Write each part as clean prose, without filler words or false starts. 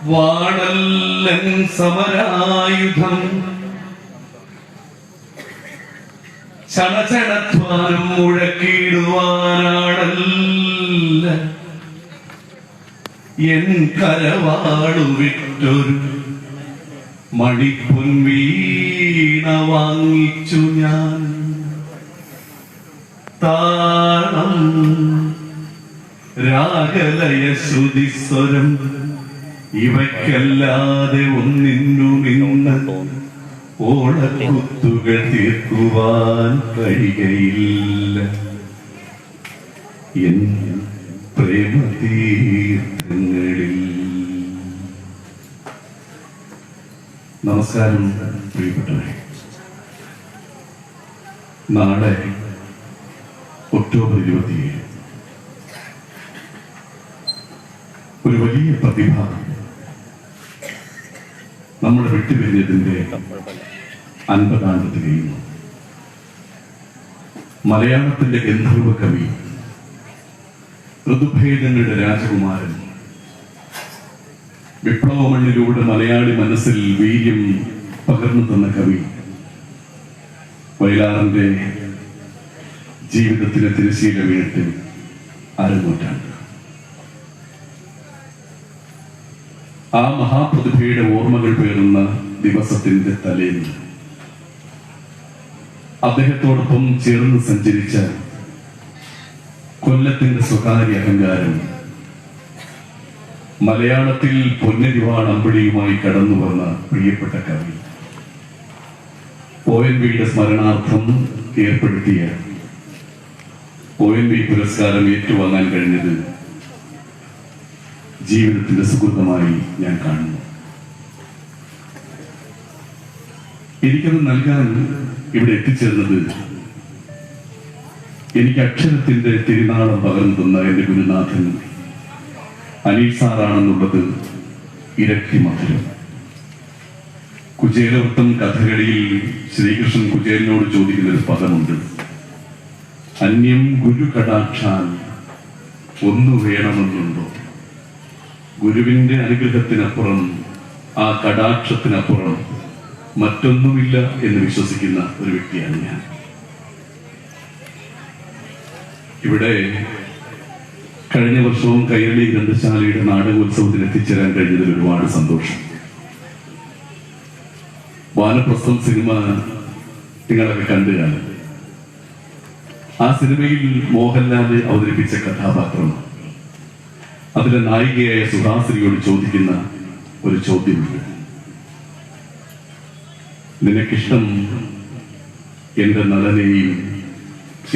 വാണല്ലൻ സമരായുധം ചണചണത്വാനും മുഴക്കിടുവാനാണല്ല N കരവാളു വിട്ടൊരു മണിപ്പൊൻവീണ വാങ്ങിച്ചു ഞാൻ. താളം രാഗലയ ശ്രുതിസ്വരം ഇവയ്ക്കല്ലാതെ ഒന്നിനുമിന്ന് ഓളക്കുത്തുകൾ തീർക്കുവാൻ കഴിയുകയില്ല. എൻ പ്രേമതീർത്ഥങ്ങളിൽ. നമസ്കാരം പ്രിയപ്പെട്ടവരെ. നാളെ ഒക്ടോബർ 27 ഒരു വലിയ പ്രതിഭ നമ്മൾ വിട്ടുപിരിഞ്ഞതിന്റെ 50 തികയുന്നു. മലയാളത്തിന്റെ ഗന്ധർവ കവി, ഋതുഭേദങ്ങളുടെ രാജകുമാരൻ, വിപ്ലവമണ്ണിലൂടെ മലയാളി മനസ്സിൽ വീര്യം പകർന്നു തന്ന കവി, വയലാറിന്റെ ജീവിതത്തിലെ തിരശ്ശീല വീണിട്ട് 1/2 നൂറ്റാണ്ട്. ആ മഹാപ്രതിഭയുടെ ഓർമ്മകൾ പേറുന്ന ദിവസത്തിന്റെ തലേന്ന് അദ്ദേഹത്തോടൊപ്പം ചേർന്ന് സഞ്ചരിച്ച കൊല്ലത്തിന്റെ സ്വകാര്യ അഹങ്കാരം, മലയാളത്തിൽ പൊന്നരിവാൾ അമ്പിളിയുമായി കടന്നു വന്ന പ്രിയപ്പെട്ട കവി, ONV സ്മരണാർത്ഥം ഏർപ്പെടുത്തിയ ONV പുരസ്കാരം ഏറ്റുവാങ്ങാൻ കഴിഞ്ഞത് ജീവിതത്തിന്റെ സുഹൃതമായി ഞാൻ കാണുന്നു. എനിക്കത് നൽകാൻ ഇവിടെ എത്തിച്ചേർന്നത് എനിക്ക് അക്ഷരത്തിന്റെ തിരുനാളം പകർന്നു തന്ന എന്റെ ഗുരുനാഥൻ അനിൽ സാറാണെന്നുള്ളത് ഇരട്ടി മധുരം. കുചേലവൃത്തം കഥകളിയിൽ ശ്രീകൃഷ്ണൻ കുചേലനോട് ചോദിക്കുന്ന ഒരു പദമുണ്ട്: അന്യം ഗുരു കടാക്ഷാൽ ഒന്നു വേണമെന്നുണ്ടോ? ഗുരുവിന്റെ അനുഗ്രഹത്തിനപ്പുറം, ആ കടാക്ഷത്തിനപ്പുറം മറ്റൊന്നുമില്ല എന്ന് വിശ്വസിക്കുന്ന ഒരു വ്യക്തിയാണ് ഞാൻ. ഇവിടെ കഴിഞ്ഞ വർഷവും കൈരളി ഗ്രന്ഥശാലയുടെ നാടകോത്സവത്തിന് എത്തിച്ചേരാൻ കഴിഞ്ഞതിൽ ഒരുപാട് സന്തോഷം. വാനപ്രസ്ഥം സിനിമ നിങ്ങളൊക്കെ കണ്ടു കാണും. ആ സിനിമയിൽ മോഹൻലാൽ അവതരിപ്പിച്ച കഥാപാത്രം അതിലെ നായികയായ സുഹാസിനിയോട് ചോദിക്കുന്ന ഒരു ചോദ്യമുണ്ട്: നിനക്കിഷ്ടം എന്റെ നളനെയും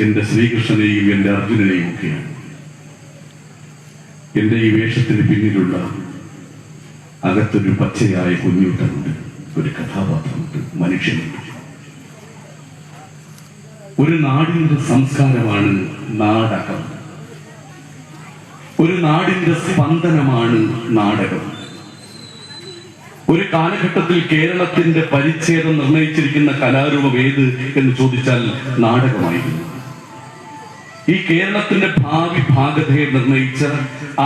എന്റെ ശ്രീകൃഷ്ണനെയും എന്റെ അർജുനനെയും ഒക്കെയാണ്. എന്റെ ഈ വേഷത്തിന് പിന്നിലുള്ള അകത്തൊരു പച്ചയായ കുഞ്ഞൂട്ടമുണ്ട്, ഒരു കഥാപാത്രമുണ്ട്, മനുഷ്യനുണ്ട്. ഒരു നാടിന്റെ സംസ്കാരമാണ് നാടകം. ഒരു നാടിന്റെ സ്പന്ദനമാണ് നാടകം. ഒരു കാലഘട്ടത്തിൽ കേരളത്തിന്റെ പരിച്ഛേദം നിർണയിച്ചിരിക്കുന്ന കലാരൂപം ഏത് എന്ന് ചോദിച്ചാൽ നാടകമായിരുന്നു. ഈ കേരളത്തിന്റെ ഭാവി ഭാഗതയെ നിർണയിച്ച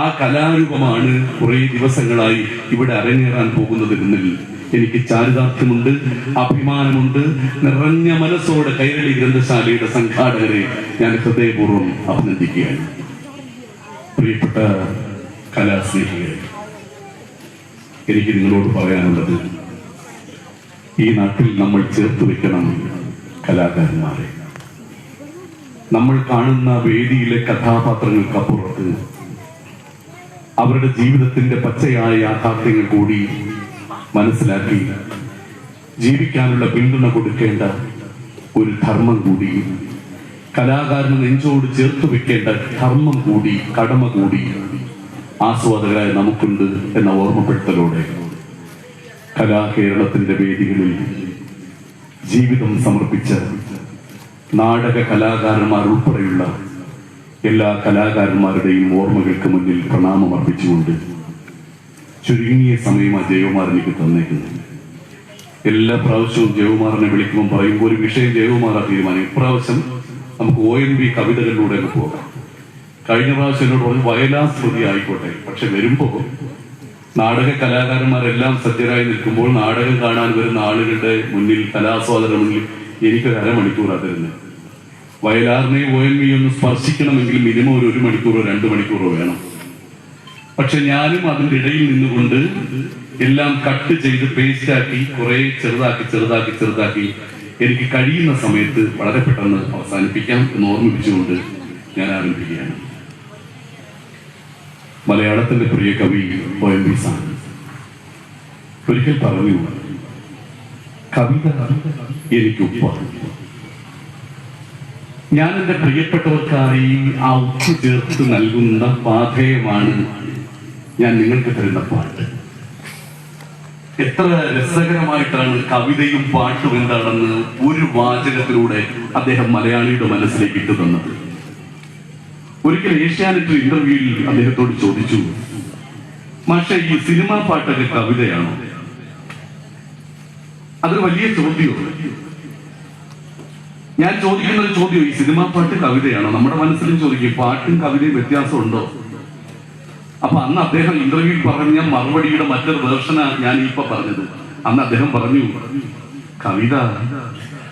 ആ കലാരൂപമാണ് കുറെ ദിവസങ്ങളായി ഇവിടെ അരങ്ങേറാൻ പോകുന്നതെന്നിൽ എനിക്ക് ചാരിതാർത്ഥ്യമുണ്ട്, അഭിമാനമുണ്ട്. നിറഞ്ഞ മനസ്സോടെ കൈരളി ഗ്രന്ഥശാലയുടെ സംഘാടകരെ ഞാൻ ഹൃദയപൂർവ്വം അഭിനന്ദിക്കുകയാണ്. പ്രിയപ്പെട്ട കലാസ്നേഹികളെ, എനിക്ക് നിങ്ങളോട് പറയാനുള്ളത്, ഈ നാട്ടിൽ നമ്മൾ ചേർത്ത് വെക്കണം കലാകാരന്മാരെ. നമ്മൾ കാണുന്ന വേദിയിലെ കഥാപാത്രങ്ങൾക്കപ്പുറത്ത് അവരുടെ ജീവിതത്തിന്റെ പച്ചയായ യാഥാർത്ഥ്യങ്ങൾ കൂടി മനസ്സിലാക്കി ജീവിക്കാനുള്ള പിന്തുണ കൊടുക്കേണ്ട ഒരു ധർമ്മം കൂടി, കലാകാരന് നെഞ്ചോട് ചേർത്ത് വെക്കേണ്ട ധർമ്മം കൂടി, കടമ കൂടി ആസ്വാദകരായ നമുക്കുണ്ട് എന്ന ഓർമ്മപ്പെടുത്തലോടെ കലാകേരളത്തിന്റെ വേദികളിൽ ജീവിതം സമർപ്പിച്ച നാടക കലാകാരന്മാർ ഉൾപ്പെടെയുള്ള എല്ലാ കലാകാരന്മാരുടെയും ഓർമ്മകൾക്ക് മുന്നിൽ പ്രണാമം അർപ്പിച്ചുകൊണ്ട് ചുരുങ്ങിയ സമയമാണ് ജയകുമാർ എനിക്ക് തന്നേക്കുന്നത്. എല്ലാ പ്രാവശ്യവും ജയകുമാറിനെ വിളിക്കുമ്പോൾ പറയുമ്പോൾ ഒരു വിഷയം ജയകുമാറാ തീരുമാനം. ഇപ്രാവശ്യം നമുക്ക് ONV കവിതകളിലൂടെ പോകാം. കഴിഞ്ഞ പ്രാവശ്യം എന്നോട് പറഞ്ഞു വയലാർ സ്മൃതി ആയിക്കോട്ടെ, പക്ഷെ വരുമ്പോ നാടക കലാകാരന്മാരെല്ലാം സജ്ജരായി നിൽക്കുമ്പോൾ നാടകം കാണാൻ വരുന്ന ആളുകളുടെ മുന്നിൽ, കലാസ്വാദന മുന്നിൽ എനിക്കൊരു അരമണിക്കൂർ അതിരുന്നത്. വയലാറിനെ ONV ഒന്ന് സ്പർശിക്കണമെങ്കിൽ മിനിമം ഒരു മണിക്കൂറോ 2 മണിക്കൂറോ വേണം. പക്ഷെ ഞാനും അതിൻ്റെ ഇടയിൽ നിന്നുകൊണ്ട് എല്ലാം കട്ട് ചെയ്ത് പേസ്റ്റാക്കി കുറെ ചെറുതാക്കി എനിക്ക് കഴിയുന്ന സമയത്ത് വളരെ പെട്ടെന്ന് അവസാനിപ്പിക്കാം എന്ന് ഓർമ്മിപ്പിച്ചുകൊണ്ട് ഞാൻ ആരംഭിക്കുകയാണ്. മലയാളത്തിന്റെ പ്രിയ കവി ONV സാർ ഒരിക്കൽ പറഞ്ഞു, കവിത എനിക്കൊപ്പാണ്. ഞാൻ എൻ്റെ പ്രിയപ്പെട്ടവർക്കായി ആ ഉപ്പ് ചേർത്ത് നൽകുന്ന പാഥേയമാണ് ഞാൻ നിങ്ങൾക്ക് തരുന്ന പാട്ട്. എത്ര രസകരമായിട്ടാണ് കവിതയും പാട്ടും എന്താണെന്ന് ഒരു വാചകത്തിലൂടെ അദ്ദേഹം മലയാളിയുടെ മനസ്സിലേക്ക് ഇട്ടു തന്നത്. ഒരിക്കൽ ഏഷ്യാനെറ്റ് ഇന്റർവ്യൂവിൽ അദ്ദേഹത്തോട് ചോദിച്ചു, മാഷെ, ഈ സിനിമാ പാട്ടൊക്കെ കവിതയാണോ? അതൊരു വലിയ ചോദ്യമാണ്. ഞാൻ ചോദിക്കുന്ന ഒരു ചോദ്യം, ഈ സിനിമാ പാട്ട് കവിതയാണോ? നമ്മുടെ മനസ്സിലും ചോദിക്കും, പാട്ടും കവിതയും വ്യത്യാസമുണ്ടോ? അപ്പൊ അന്ന് അദ്ദേഹം ഇന്റർവ്യൂവിൽ പറഞ്ഞ മറുപടിയുടെ മറ്റൊരു വേർഷനാണ് ഞാൻ ഇപ്പൊ പറഞ്ഞത്. അന്ന് അദ്ദേഹം പറഞ്ഞു, കവിത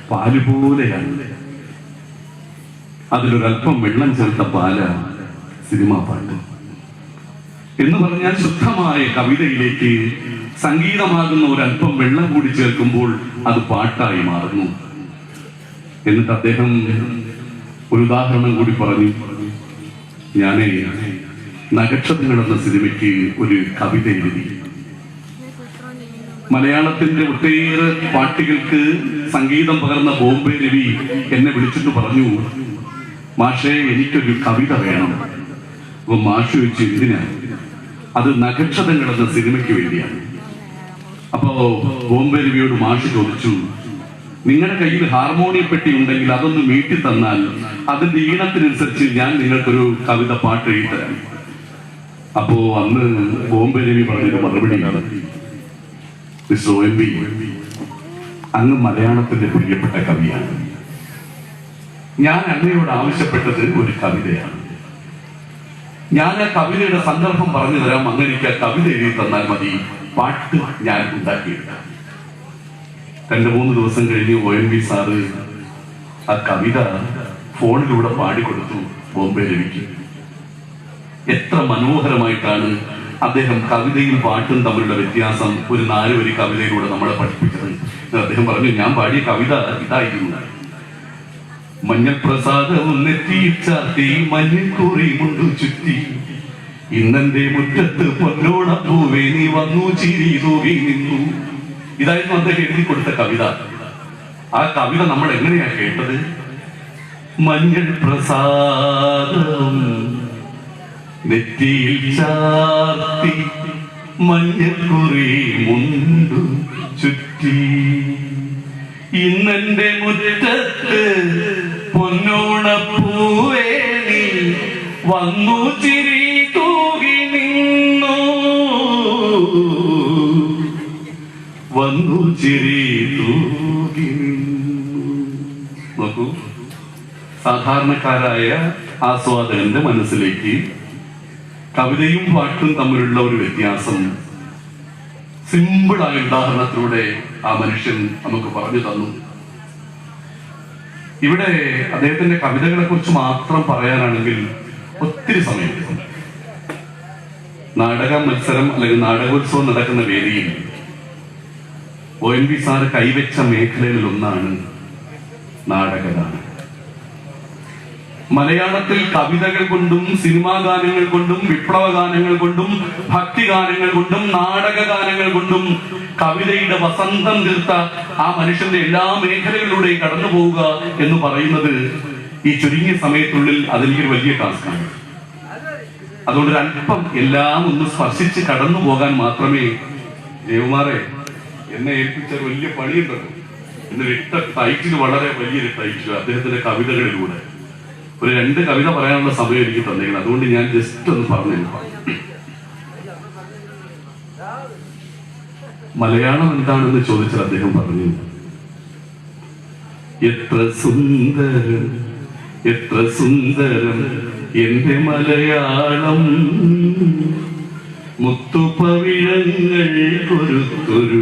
പാല് പോലെയാണ്, അതിലൊരല്പം വെള്ളം ചേർത്ത പാല സിനിമാ പാട്ട് എന്ന് പറഞ്ഞാൽ ശുദ്ധമായ കവിതയിലേക്ക് സംഗീതമാകുന്ന ഒരല്പം വെള്ളം കൂടി ചേർക്കുമ്പോൾ അത് പാട്ടായി മാറുന്നു. എന്നിട്ട് അദ്ദേഹം ഒരു ഉദാഹരണം കൂടി പറഞ്ഞു, ഞാനേ നക്ഷത്രങ്ങൾ എന്ന സിനിമയ്ക്ക് ഒരു കവിത എഴുതി. മലയാളത്തിന്റെ ഒട്ടേറെ പാട്ടുകൾക്ക് സംഗീതം പകർന്ന ബോംബെ രവി എന്നെ വിളിച്ചിട്ട് പറഞ്ഞു, മാഷേ, എനിക്കൊരു കവിത വേണം. അപ്പൊ മാഷ് ചോദിച്ചു, എന്തിനാ? അത് നക്ഷത്രങ്ങൾ എന്ന സിനിമയ്ക്ക് വേണ്ടിയാണ്. അപ്പോ ബോംബെ രവിയോട് മാഷ് ചോദിച്ചു, നിങ്ങളുടെ കയ്യിൽ ഹാർമോണിയം പെട്ടി ഉണ്ടെങ്കിൽ അതൊന്ന് മീട്ടി തന്നാൽ അതിന്റെ ഈണത്തിനനുസരിച്ച് ഞാൻ നിങ്ങൾക്കൊരു കവിത പാട്ട് എഴുതി തരാം. അപ്പോ അന്ന് ബോംബെ രവി പറഞ്ഞൊരു മറുപടിയാണ്, മിസ്റ്റർ ONV, അങ്ങ് മലയാളത്തിന്റെ പ്രിയപ്പെട്ട കവിയാണ്. ഞാൻ അങ്ങയോട് ആവശ്യപ്പെട്ടത് ഒരു കവിതയാണ്. ഞാൻ ആ കവിതയുടെ സന്ദർഭം പറഞ്ഞു തരാം, അങ്ങനെക്ക് ആ കവിത എഴുതി തന്നാൽ മതി, പാട്ട് ഞാൻ ഉണ്ടാക്കിയെടുക്കാം. 2-3 ദിവസം കഴിഞ്ഞ് ONV സാറ് ആ കവിത ഫോണിലൂടെ പാടിക്കൊടുത്തു ബോംബെ രവിക്ക്. എത്ര മനോഹരമായിട്ടാണ് അദ്ദേഹം കവിതയും പാട്ടും തമ്മിലുള്ള വ്യത്യാസം ഒരു 4 വരി കവിതയിലൂടെ നമ്മളെ പഠിപ്പിച്ചത്. അദ്ദേഹം പറഞ്ഞു, ഞാൻ പാടിയ കവിത ഇതായിരുന്നു: മഞ്ഞൾ പ്രസാദവും നെറ്റിയിൽ ചാർത്തി, മഞ്ഞൾ കുറി മുണ്ടു ചുറ്റി, ഇന്നെന്റെ മുറ്റത്ത് പൊന്നോണ പൂവേ നീ വന്നു ചിരി തൂകി നിന്നു. ഇതായിരുന്നു അദ്ദേഹം എഴുതി കൊടുത്ത കവിത. ആ കവിത നമ്മൾ എങ്ങനെയാ കേട്ടത്? മഞ്ഞൾ പ്രസാദം നെറ്റിയിൽ ചാർത്തി, മഞ്ഞക്കുറി മുണ്ടു ചുറ്റി, ഇന്നെന്റെ മുറ്റത്ത് പൊന്നോണപ്പൂവേ നീ വന്നു ചിരി തൂകി നിന്നു, വന്നു ചിരി തൂകി നിന്നു. നോക്കൂ, സാധാരണക്കാരായ ആസ്വാദകന്റെ മനസ്സിലേക്ക് കവിതയും പാട്ടും തമ്മിലുള്ള ഒരു വ്യത്യാസം സിമ്പിളായ ഉദാഹരണത്തിലൂടെ ആ മനുഷ്യൻ നമുക്ക് പറഞ്ഞു തന്നു. ഇവിടെ അദ്ദേഹത്തിന്റെ കവിതകളെ കുറിച്ച് മാത്രം പറയാനാണെങ്കിൽ ഒത്തിരി സമയം. നാടക മത്സരം അല്ലെങ്കിൽ നാടകോത്സവം നടക്കുന്ന വേദിയിൽ ONV സാർ കൈവച്ച മേഖലകളിൽ ഒന്നാണ് നാടകഗാനം. മലയാളത്തിൽ കവിതകൾ കൊണ്ടും സിനിമാ ഗാനങ്ങൾ കൊണ്ടും വിപ്ലവ ഗാനങ്ങൾ കൊണ്ടും ഭക്തിഗാനങ്ങൾ കൊണ്ടും നാടകഗാനങ്ങൾ കൊണ്ടും കവിതയുടെ വസന്തം തീർത്ത ആ മനുഷ്യന്റെ എല്ലാ മേഖലകളിലൂടെയും കടന്നു പോവുക എന്ന് പറയുന്നത് ഈ ചുരുങ്ങിയ സമയത്തുള്ളിൽ അതെനിക്കൊരു വലിയ ടാസ്ക്കാണ്. അതുകൊണ്ട് ഒരല്പം എല്ലാം ഒന്ന് സ്പർശിച്ച് കടന്നു പോകാൻ മാത്രമേ, ദേവമാരെ എന്നെ ഏൽപ്പിച്ച ഒരു വലിയ പണിയുണ്ടല്ലോ. എന്നൊരു ഇട്ട ടൈറ്റിൽ, വളരെ വലിയൊരു ടൈറ്റിൽ അദ്ദേഹത്തിന്റെ കവിതകളിലൂടെ ഒരു 2 കവിത പറയാനുള്ള സമയം എനിക്ക് തന്നേക്കണം. അതുകൊണ്ട് ഞാൻ ജസ്റ്റ് ഒന്ന് പറഞ്ഞു. മലയാളം എന്താണെന്ന് ചോദിച്ചാൽ അദ്ദേഹം പറഞ്ഞു, എത്ര സുന്ദരം എത്ര സുന്ദരം എന്റെ മലയാളം, മുത്തുപവിഴങ്ങൾ കൊരുത്തൊരു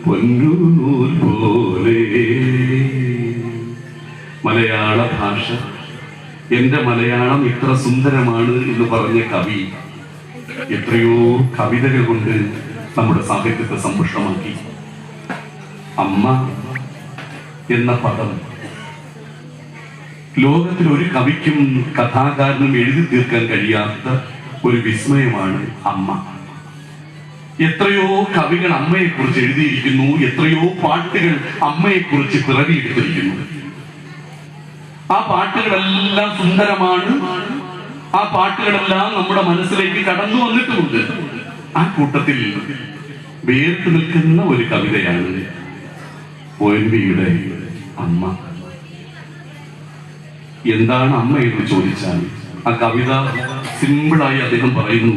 പൊന്നൂർ പോലെ. മലയാള ഭാഷ, എന്റെ മലയാളം ഇത്ര സുന്ദരമാണ് എന്ന് പറഞ്ഞ കവി എത്രയോ കവിതകൾ കൊണ്ട് നമ്മുടെ സാഹിത്യത്തെ സമ്പുഷ്ടമാക്കി. അമ്മ എന്ന പദം ലോകത്തിൽ ഒരു കവിക്കും കഥാകാരനും എഴുതി തീർക്കാൻ കഴിയാത്ത ഒരു വിസ്മയമാണ് അമ്മ. എത്രയോ കവികൾ അമ്മയെക്കുറിച്ച് എഴുതിയിരിക്കുന്നു, എത്രയോ പാട്ടുകൾ അമ്മയെക്കുറിച്ച് പിറവിയെടുത്തിരിക്കുന്നു. ആ പാട്ടുകളെല്ലാം സുന്ദരമാണ്, ആ പാട്ടുകളെല്ലാം നമ്മുടെ മനസ്സിലേക്ക് കടന്നു വന്നിട്ടുമുണ്ട്. ആ കൂട്ടത്തിൽ വേറിട്ട് നിൽക്കുന്ന ഒരു കവിതയാണ് ഒ.എൻ.വിയുടെ അമ്മ. എന്താണ് അമ്മ എന്ന് ചോദിച്ചാൽ ആ കവിത സിമ്പിളായി അദ്ദേഹം പറയുന്നു: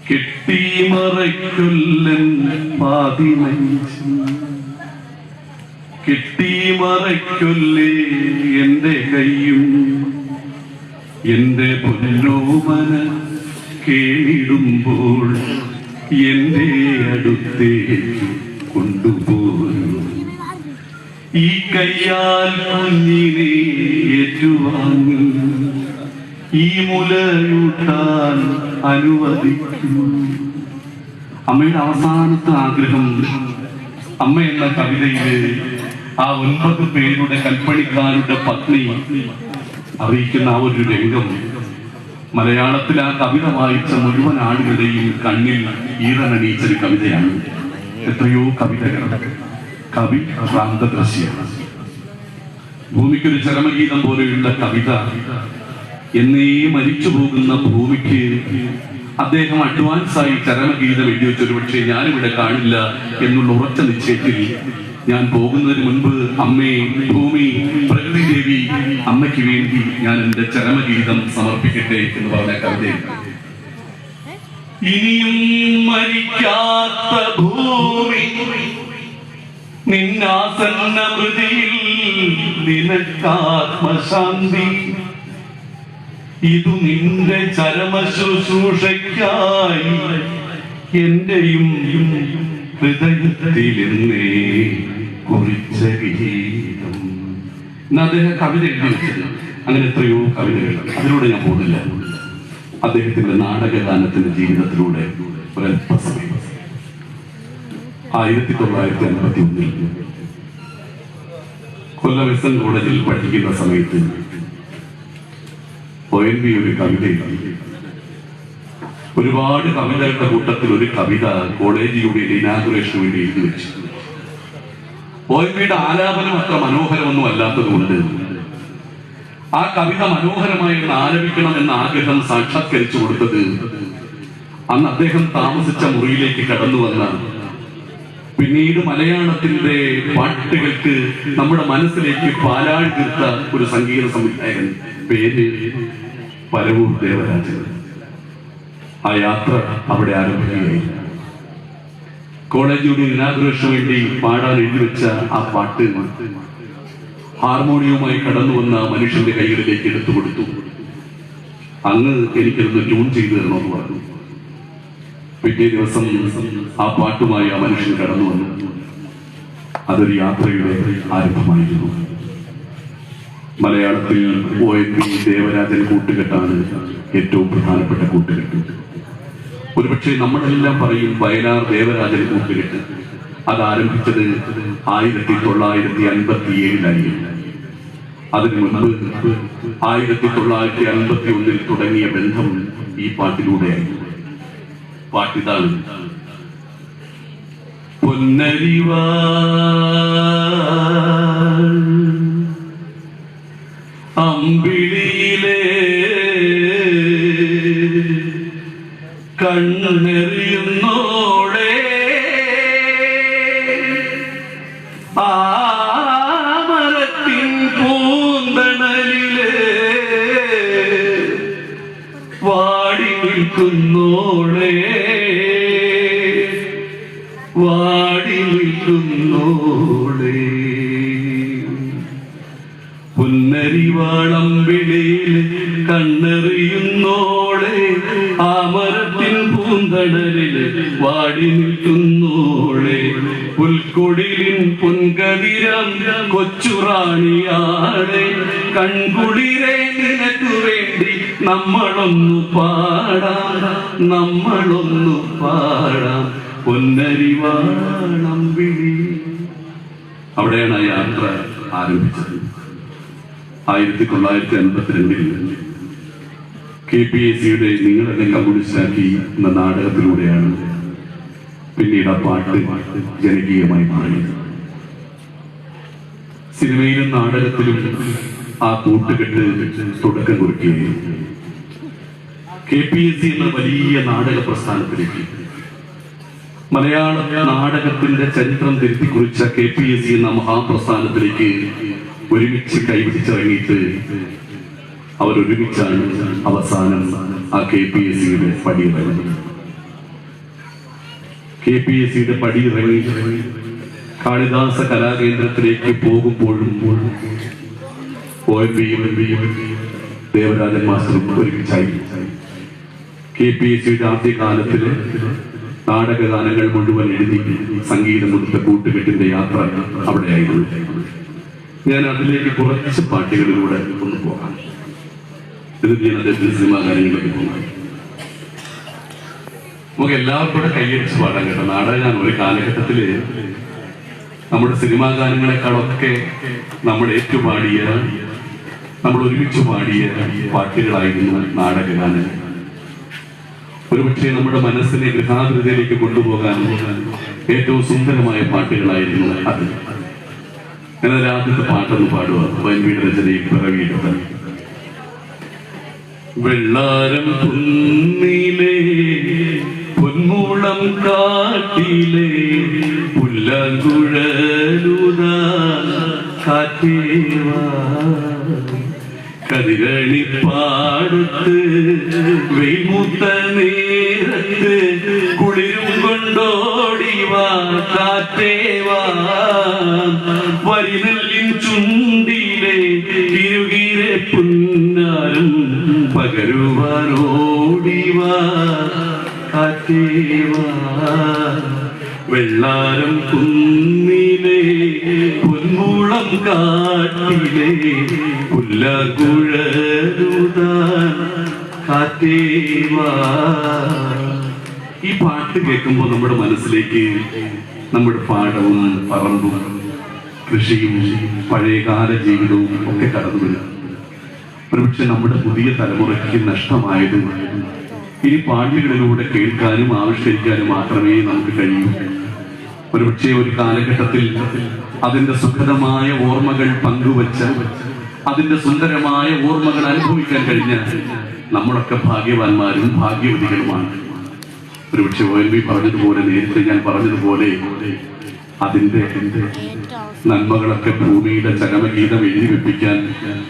കെട്ടിമറയ്ക്കൊല്ലൻ പാതിനഞ്ച്, കെട്ടിമറയ്ക്കൊല്ലേ എന്റെ കയ്യും, എന്റെ പൊന്നോമന കേടുമ്പോൾ എന്റെ അടുത്തേക്ക് കൊണ്ടുപോകും. ഈ കയ്യാൽ കുഞ്ഞിനെ ഏറ്റുവാങ്ങി ഈ മുലയൂട്ടാൻ അനുവദിക്കും. അമ്മയുടെ അവസാനത്തെ ആഗ്രഹം, അമ്മ എന്ന കവിതയില് ആ 9 പേരുടെ കൽപ്പണിക്കാരുടെ പത്നി അറിയിക്കുന്ന ആ ഒരു രംഗം മലയാളത്തിൽ ആ കവിത വായിച്ച മുഴുവൻ ആളുകളുടെയും കണ്ണിൽ ഈറനണിയിച്ചൊരു കവിതയാണ്. എത്രയോ കവിതകൾ. കവി ഭ്രാന്തദൃശ്യ, ഭൂമിക്കൊരു ചരമഗീതം പോലെയുള്ള കവിത. എന്നേ മരിച്ചു പോകുന്ന ഭൂമിക്ക് അദ്ദേഹം അഡ്വാൻസായി ചരമഗീതം എഴുതി വെച്ചൊരു പക്ഷേ ഞാനിവിടെ കാണില്ല എന്നുള്ള ഉറച്ച നിശ്ചയത്തിൽ ഞാൻ പോകുന്നതിന് മുൻപ് അമ്മേ, ഭൂമി, പ്രകൃതി ദേവി, അമ്മയ്ക്ക് വേണ്ടി ഞാൻ എന്റെ ചരമഗീതം സമർപ്പിക്കട്ടെ എന്ന് പറഞ്ഞ കവിതയാണ്. ഇനിയും മരിക്കാത്ത ഭൂമി നിന്നാസന്ന മൃതിയിൽ നിനക്കാത്മശാന്തി, ഇതു നിന്റെ ചരമ ശുശ്രൂഷയ്ക്കായി എന്റെയും ഹൃദയത്തിലെന്നേ കുറിച്ച ഗീതം. അദ്ദേഹം കവിത എഴുതി വെച്ചത്. അങ്ങനെ എത്രയോ കവിതകൾ. അതിലൂടെ ഞാൻ പോകുന്നില്ല. അദ്ദേഹത്തിന്റെ നാടകഗാനത്തിന്റെ ജീവിതത്തിലൂടെ ഒരല്പസമയം 1951 കൊല്ലം എസ്.എൻ. കോളേജിൽ പഠിക്കുന്ന സമയത്ത് ഒ.എൻ.വി ഒരു കവിത എഴുതി. ഒരുപാട് കവിതകളുടെ കൂട്ടത്തിൽ ഒരു കവിത കോളേജ് യൂണിയൻ ഇനാഗുറേഷന് വേണ്ടി എഴുതി വെച്ചു. ഒ.എൻ.വിയുടെ ആലാപനം അത്ര മനോഹരമൊന്നും അല്ലാത്തതുകൊണ്ട് ആ കവിത മനോഹരമായി ആലപിക്കണം എന്ന ആഗ്രഹം സാക്ഷാത്കരിച്ചു കൊടുത്തത് അന്ന് അദ്ദേഹം താമസിച്ച മുറിയിലേക്ക് കടന്നു വന്ന, പിന്നീട് മലയാളത്തിന്റെ പാട്ടുകൾക്ക് നമ്മുടെ മനസ്സിലേക്ക് പാലാഴി തീർത്ത ഒരു സംഗീത സംവിധായകൻ, പേര് പരവൂർ ദേവരാജൻ. ആ യാത്ര അവിടെ ആരംഭിക്കുകയായി. കോളേജ് യൂണിയൻ ഇനാഗുറേഷന് വേണ്ടി പാടാൻ എഴുതി വെച്ച ആ പാട്ട് ഹാർമോണിയവുമായി കടന്നു വന്ന മനുഷ്യന്റെ കൈകളിലേക്ക് എടുത്തു കൊടുത്തു. അങ്ങ് എനിക്കൊന്ന് ട്യൂൺ ചെയ്തു തരണമെന്ന് പറഞ്ഞു. പിറ്റേ ദിവസം ആ പാട്ടുമായി ആ മനുഷ്യൻ കടന്നു വന്നു. അതൊരു യാത്രയുടെ ആരംഭമായിരുന്നു. മലയാളത്തിൽ ഒ.എൻ.വി ദേവരാജൻ കൂട്ടുകെട്ടാണ് ഏറ്റവും പ്രധാനപ്പെട്ട കൂട്ടുകെട്ട്. ഒരുപക്ഷെ നമ്മളെല്ലാം പറയും വയലാർ ദേവരാജൻ കൂട്ടുകെട്ട്. അത് ആരംഭിച്ചത് 1957 അതിനു മുൻപ് 1951 തുടങ്ങിയ ബന്ധം ഈ പാട്ടിലൂടെയായി. പാട്ടിതാണ്: പൊന്നരിവാ അമ്പിളിയിലെ കണ്ണെറിയുന്നോളെ ആമരത്തിൻ പൂന്തണലിലെ വാടി നിൽക്കുന്നോളെ, വാടി നിൽക്കുന്നോളെ. പുന്നരിവാളമ്പിളിയിൽ കണ്ണെറിയുന്നോളെ ആമരത്തിൻ വാടി നിൽക്കുന്നോളെ പുൽക്കൊടിലിൻ പൊൻകതിരം കൊച്ചുറാണിയാളെ കൺകുളിരെ നിനക്കു വേണ്ടി നമ്മളൊന്നു പാടാം പൊന്നരിവാണം വിളി. അവിടെയാണ് ആ യാത്ര ആരംഭിച്ചത്. 1982 KPAC-യുടെ നിങ്ങളെന്നെ കമ്മ്യൂണിസ്റ്റാക്കി എന്ന നാടകത്തിലൂടെയാണ് പിന്നീട് ആ പാട്ട് ജനകീയമായി മാറിയത്. സിനിമയിലും നാടകത്തിലും ആ കൂട്ടുകെട്ട് തുടക്കം കുറിക്കുകയും KPAC എന്ന വലിയ നാടക പ്രസ്ഥാനത്തിലേക്ക്, മലയാള നാടകത്തിന്റെ ചരിത്രം തിരുത്തി കുറിച്ച KPAC എന്ന മഹാപ്രസ്ഥാനത്തിലേക്ക് ഒരുമിച്ച് കൈപിടിച്ചിറങ്ങിയിട്ട് അവരൊരുമിച്ചാണ് അവസാനം ആ KPAC-യുടെ പടിയിറങ്ങി. KPAC-യുടെ പടിയിറങ്ങി കാളിദാസ കലാകേന്ദ്രത്തിലേക്ക് പോകുമ്പോഴും OMV-യും ദേവരാജൻ മാസ്റ്ററും ഒരുമിച്ചായി. KPAC-യുടെ ആദ്യകാലത്തില് നാടകഗാനങ്ങൾ മുഴുവൻ എഴുതി സംഗീതം കൊടുത്ത കൂട്ടുകെട്ടിന്റെ യാത്ര അവിടെയായിരുന്നു. ഞാൻ അതിലേക്ക് കുറച്ച് പാട്ടുകളിലൂടെ ഒന്ന് പോകാം. ഇത് ഞാൻ അദ്ദേഹത്തിന്റെ സിനിമാ ഗാനങ്ങളിലേക്ക് പോകാം. നമുക്ക് എല്ലാവർക്കും കൂടെ കൈയടിച്ച് പാടാൻ കേട്ടോ. നാടകഗാനം ഒരു കാലഘട്ടത്തില് നമ്മുടെ സിനിമാ ഗാനങ്ങളെക്കാളൊക്കെ നമ്മൾ ഏറ്റുപാടിയ, നമ്മൾ ഒരുമിച്ച് പാടിയ പാട്ടുകളായിരുന്നു നാടകഗാനങ്ങൾ. ഒരുപക്ഷെ നമ്മുടെ മനസ്സിനെ ഗൃഹാതൃതയിലേക്ക് കൊണ്ടുപോകാൻ ഏറ്റവും സുന്ദരമായ പാട്ടുകളായിരുന്നു അത്. എന്നാൽ ആദ്യത്തെ പാട്ടൊന്ന് പാടുക. വൻവീട് രചനയിൽ പിറവിയെടുത്ത വെള്ളാരം കുന്നിലെ പൊന്മൂളം കാട്ടിലെ പുല്ലാങ്കുഴലുത കാറ്റേവാ കതിരണിപ്പാടത്ത് വെയിൽമൂത്ത നേരത്ത് കുളിരും കൊണ്ടോടിവാ കാറ്റേവാ വരിനെല്ലിൻ ചുണ്ടിലെ കിരുകിരെ പുന്നാരം പകരുവാനോടിവാ കാറ്റേവാ വെള്ളാരം കുന്നിലെ പൊന്മൂളം കാട്ടിലെ പുല്ലാങ്കുഴലുതാൻ കാറ്റേവാ. ഈ പാട്ട് കേൾക്കുമ്പോൾ നമ്മുടെ മനസ്സിലേക്ക് നമ്മുടെ പാടവും പറമ്പും കൃഷിയും പഴയകാല ജീവിതവും ഒക്കെ കടന്നു വരും. ഒരുപക്ഷെ നമ്മുടെ പുതിയ തലമുറയ്ക്ക് നഷ്ടമായത് ഇനി പാട്ടുകളിലൂടെ കേൾക്കാനും ആവിഷ്കരിക്കാനും മാത്രമേ നമുക്ക് കഴിയൂ. ഒരുപക്ഷെ ഒരു കാലഘട്ടത്തിൽ അതിന്റെ സുഖദമായ ഓർമ്മകൾ പങ്കുവച്ച, അതിന്റെ സുന്ദരമായ ഓർമ്മകൾ അനുഭവിക്കാൻ കഴിഞ്ഞ നമ്മളൊക്കെ ഭാഗ്യവാന്മാരും ഭാഗ്യവതികളുമാണ്. ഒരുപക്ഷെ OMV പറഞ്ഞതുപോലെ, നേരത്തെ ഞാൻ പറഞ്ഞതുപോലെ, അതിന്റെ നന്മകളൊക്കെ ഭൂമിയുടെ ചരമഗീതം എഴുതി വെപ്പിക്കാൻ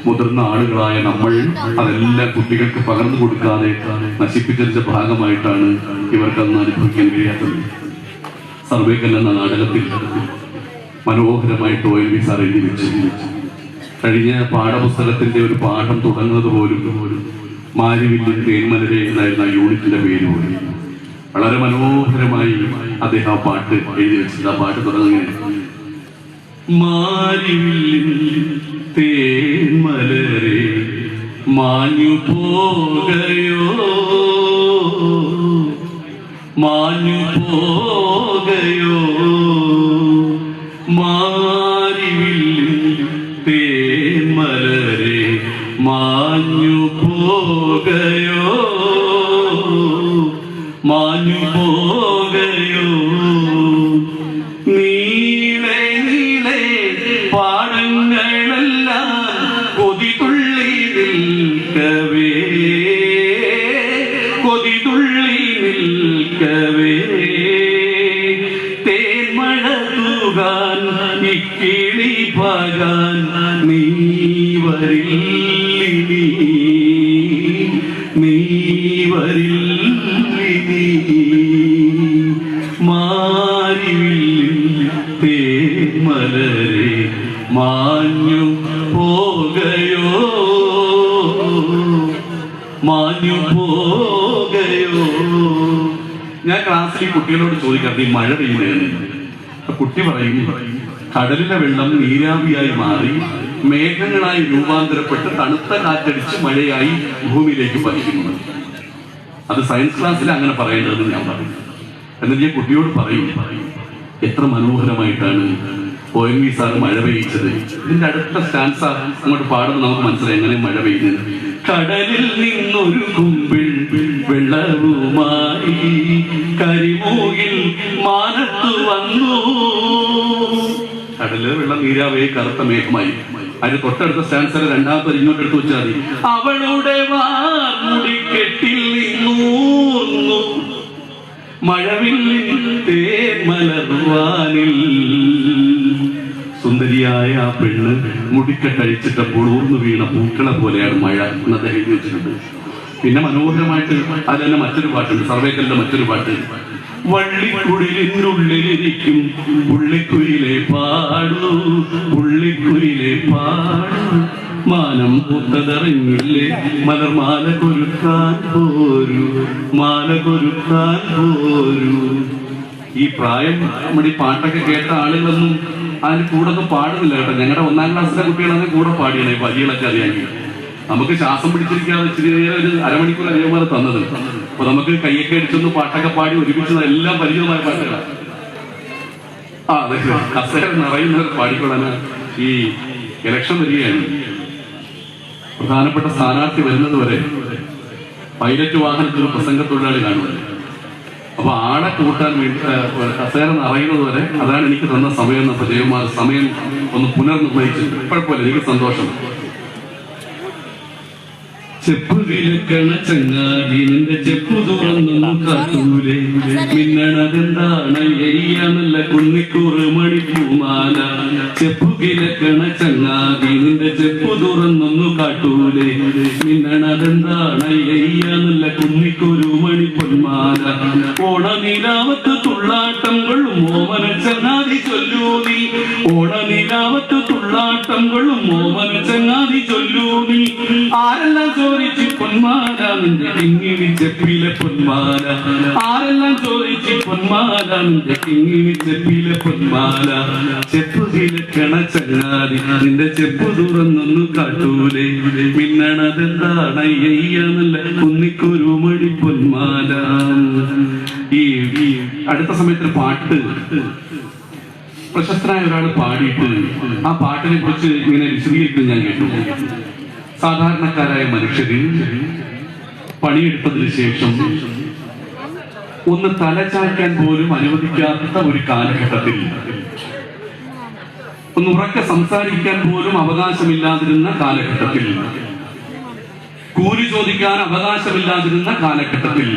മുതിർന്ന ആളുകളായ നമ്മൾ അതെല്ലാം കുട്ടികൾക്ക് പകർന്നു കൊടുക്കാതെ നശിപ്പിച്ചതിന്റെ ഭാഗമായിട്ടാണ് ഇവർക്കന്ന് അനുഭവിക്കാൻ കഴിയാത്തത്. സർവേക്കൽ എന്ന നാടകത്തിൽ മനോഹരമായിട്ട് OMV സാർ എഴുതി വെച്ചു. കഴിഞ്ഞ പാഠപുസ്തകത്തിന്റെ ഒരു പാഠം തുടങ്ങുന്നത് പോലും മാരിവില്ലിൻ തേന്മലരെ എന്നായിരുന്ന യൂണിറ്റിന്റെ പേര് പോലും വളരെ മനോഹരമായി അദ്ദേഹം ആ പാട്ട് എഴുതി വെച്ചത്. ആ പാട്ട് തുടങ്ങുകയാണ്: മാരിവില്ലിൻ തേന്മലരെ മാഞ്ഞു പോകയോ, മാഞ്ഞു പോകയോ, മാരിവില്ലിൻ തേന്മലരെ മാഞ്ഞു പോകയോ, മാഞ്ഞു പോകയോ, നീളെ നീളെ പാടങ്ങളെല്ലാം കൊതിതുള്ളി നിൽക്കവേ, കൊതിതുള്ളി നിൽക്കവേ, തേന്മഴ തൂകാൻ ഇക്കിളി പകാൻ നീ വരില്ലിനി, നീ വരില്ലിനി, മാരിവില്ലിൻ തേന്മലരെ മാഞ്ഞു പോകയോ, മാഞ്ഞു പോകയോ. ഞാൻ ക്ലാസ്സിൽ ഈ കുട്ടികളോട് ചോദിക്കാറുണ്ട് ഈ മഴ പെയ്യുന്നതെന്ന്. കുട്ടി പറയും, കടലിലെ വെള്ളം നീരാവിയായി മാറി മേഘങ്ങളായി രൂപാന്തരപ്പെട്ട് തണുത്ത കാറ്റടിച്ച് മഴയായി ഭൂമിയിലേക്ക് പതിക്കുന്നു. അത് സയൻസ് ക്ലാസ്സിൽ അങ്ങനെ പറയേണ്ടതെന്ന് ഞാൻ പറയും. എന്നിട്ട് ഞാൻ കുട്ടിയോട് പറയും, എത്ര മനോഹരമായിട്ടാണ് ONV സാർ മഴ പെയ്യിച്ചത്. ഇതിന്റെ അടുത്ത സ്റ്റാൻസ അങ്ങോട്ട് പാടുമ്പോൾ നമുക്ക് മനസ്സിലായി എങ്ങനെ മഴ പെയ്യുന്നത്. കടലിൽ നിന്നൊരു കുമ്പിൾ വെള്ളവുമായി കരിമൂകിൽ മാനത്തു വന്നു. കടല് വെള്ളം നീരാവേ കറുത്ത മേഘമായി. അതിന് തൊട്ടടുത്ത സ്റ്റാൻസർ രണ്ടാമത്തെ ഇങ്ങോട്ട് എടുത്ത് വെച്ചാൽ മതി. അവളുടെ വാർമുടിക്കെട്ടിൽ നിന്നൂർന്നു മഴവില്ലിൻ തേന്മലർവാനിൽ. സുന്ദരിയായ ആ പെണ്ണ് മുടിക്കെട്ടഴിച്ചിട്ടപ്പോൾ ഊർന്നു വീണ പൂക്കളെ പോലെയാണ് മഴ എന്നത് എഴുതി വെച്ചിട്ടുണ്ട്. പിന്നെ മനോഹരമായിട്ട് അത് തന്നെ മറ്റൊരു പാട്ടുണ്ട്, സർവേക്കലിന്റെ മറ്റൊരു പാട്ട്. വള്ളിക്കുടിലിനുള്ളിലിരിക്കും പുള്ളിക്കുയിലെ പാടു, പുള്ളിക്കുയിലെ പാടു, മാനം പൂത്തതറിഞ്ഞില്ലേ മലർമാല കൊരുക്കാൻ പോരൂ, മാല കൊരുക്കാൻ പോരൂ. ഈ പ്രായം നമ്മുടെ ഈ പാട്ടൊക്കെ കേട്ട ആളുകളൊന്നും അതിന് കൂടെ ഒന്നും പാടുന്നില്ല കേട്ടോ. ഞങ്ങളുടെ 1ാം ക്ലാസ്സിലെ കുട്ടികളാണ് കൂടെ പാടിയാണ് ഈ വരികളൊക്കെ അറിയാമെങ്കിൽ. നമുക്ക് ശ്വാസം പിടിച്ചിരിക്കാതെ ഇച്ചിരി നേരം ഒരു അരമണിക്കൂർ അതേപോലെ തന്നത്. അപ്പൊ നമുക്ക് കയ്യൊക്കെ അടിച്ചൊന്ന് പാട്ടൊക്കെ പാടി ഒരുമിച്ച് എല്ലാം പരിചിതമായ പാട്ടുകളാണ്. അതെ, കസേര നിറയുന്നവർ പാടിക്കൊള്ളാന് ഈ ഇലക്ഷൻ വരികയാണ്. പ്രധാനപ്പെട്ട സ്ഥാനാർത്ഥി വരുന്നത് വരെ പൈലറ്റ് വാഹനത്തിൽ പ്രസംഗ തൊഴിലാളി കാണുന്നത്. അപ്പൊ ആളെ കൂട്ടാൻ വേണ്ടി കസേര നിറയുന്നത് വരെ അതാണ് എനിക്ക് തന്ന സമയം എന്നപ്പോ ജയകുമാർ സമയം ഒന്ന് പുനർനിർണയിച്ചിട്ട് കുഴപ്പമില്ല, എനിക്ക് സന്തോഷം. ചെപ്പു വിലക്കണ ചങ്ങാതി നിന്റെ ചെപ്പു തുറന്നൊന്നും കാത്തൂലേ, മിന്നണതെന്താണ് എയ്യാനല്ല കുന്നിക്കൂറ് മണിപ്പൂമാല. ചെപ്പു വിലക്കണ ചങ്ങാതി നിന്റെ ചെപ്പു തുറന്നൊന്നു കാട്ടൂലേ, മിന്നണതെന്താണ് എയ്യാനല്ല കുന്നിക്കൂരു മണിപ്പൊന്മാല. ഓണനിലാവത്ത് തുള്ളാട്ടം കൊള്ളും ഓമന ചങ്ങാതി ചൊല്ലൂ നീ, ഓണനിലാവത്ത് തുള്ളാട്ടം കൊള്ളും ഓമന ചങ്ങാതി ചൊല്ലൂ നീ. ആരെല്ലാം ചോദിച്ചു പൊന്മാല നിന്റെ കിങ്ങിണി ചെപ്പിലെ പൊന്മാല, ആരെല്ലാം ചോദിച്ചു പൊന്മാല നിന്റെ കിങ്ങിണി ചെപ്പിലെ പൊന്മാല. ചെപ്പു കിഴക്കണ ചങ്ങാതി നിന്റെ ചെപ്പു തുറന്നൊന്നു കാട്ടൂലേ, മിന്നണതെന്താണ് എയ്യാനല്ല കുന്നിക്കൊരു മണി പൊന്മാല. ഈ അടുത്ത സമയത്തൊരു പാട്ട് പ്രശസ്തനായ ഒരാൾ പാടിയിട്ട് ആ പാട്ടിനെ കുറിച്ച് ഇങ്ങനെ വിശദീകരിക്കുന്നത് ഞാൻ കേട്ടു. സാധാരണക്കാരായ മനുഷ്യരിൽ പണിയെടുത്തതിനു ശേഷം ഒന്ന് തലചായ്ക്കാൻ പോലും അനുവദിക്കാത്ത ഒരു കാലഘട്ടത്തിൽ, ഒന്ന് ഉറക്കെ സംസാരിക്കാൻ പോലും അവകാശമില്ലാതിരുന്ന കാലഘട്ടത്തിൽ, കൂലി ചോദിക്കാൻ അവകാശമില്ലാതിരുന്ന കാലഘട്ടത്തിൽ,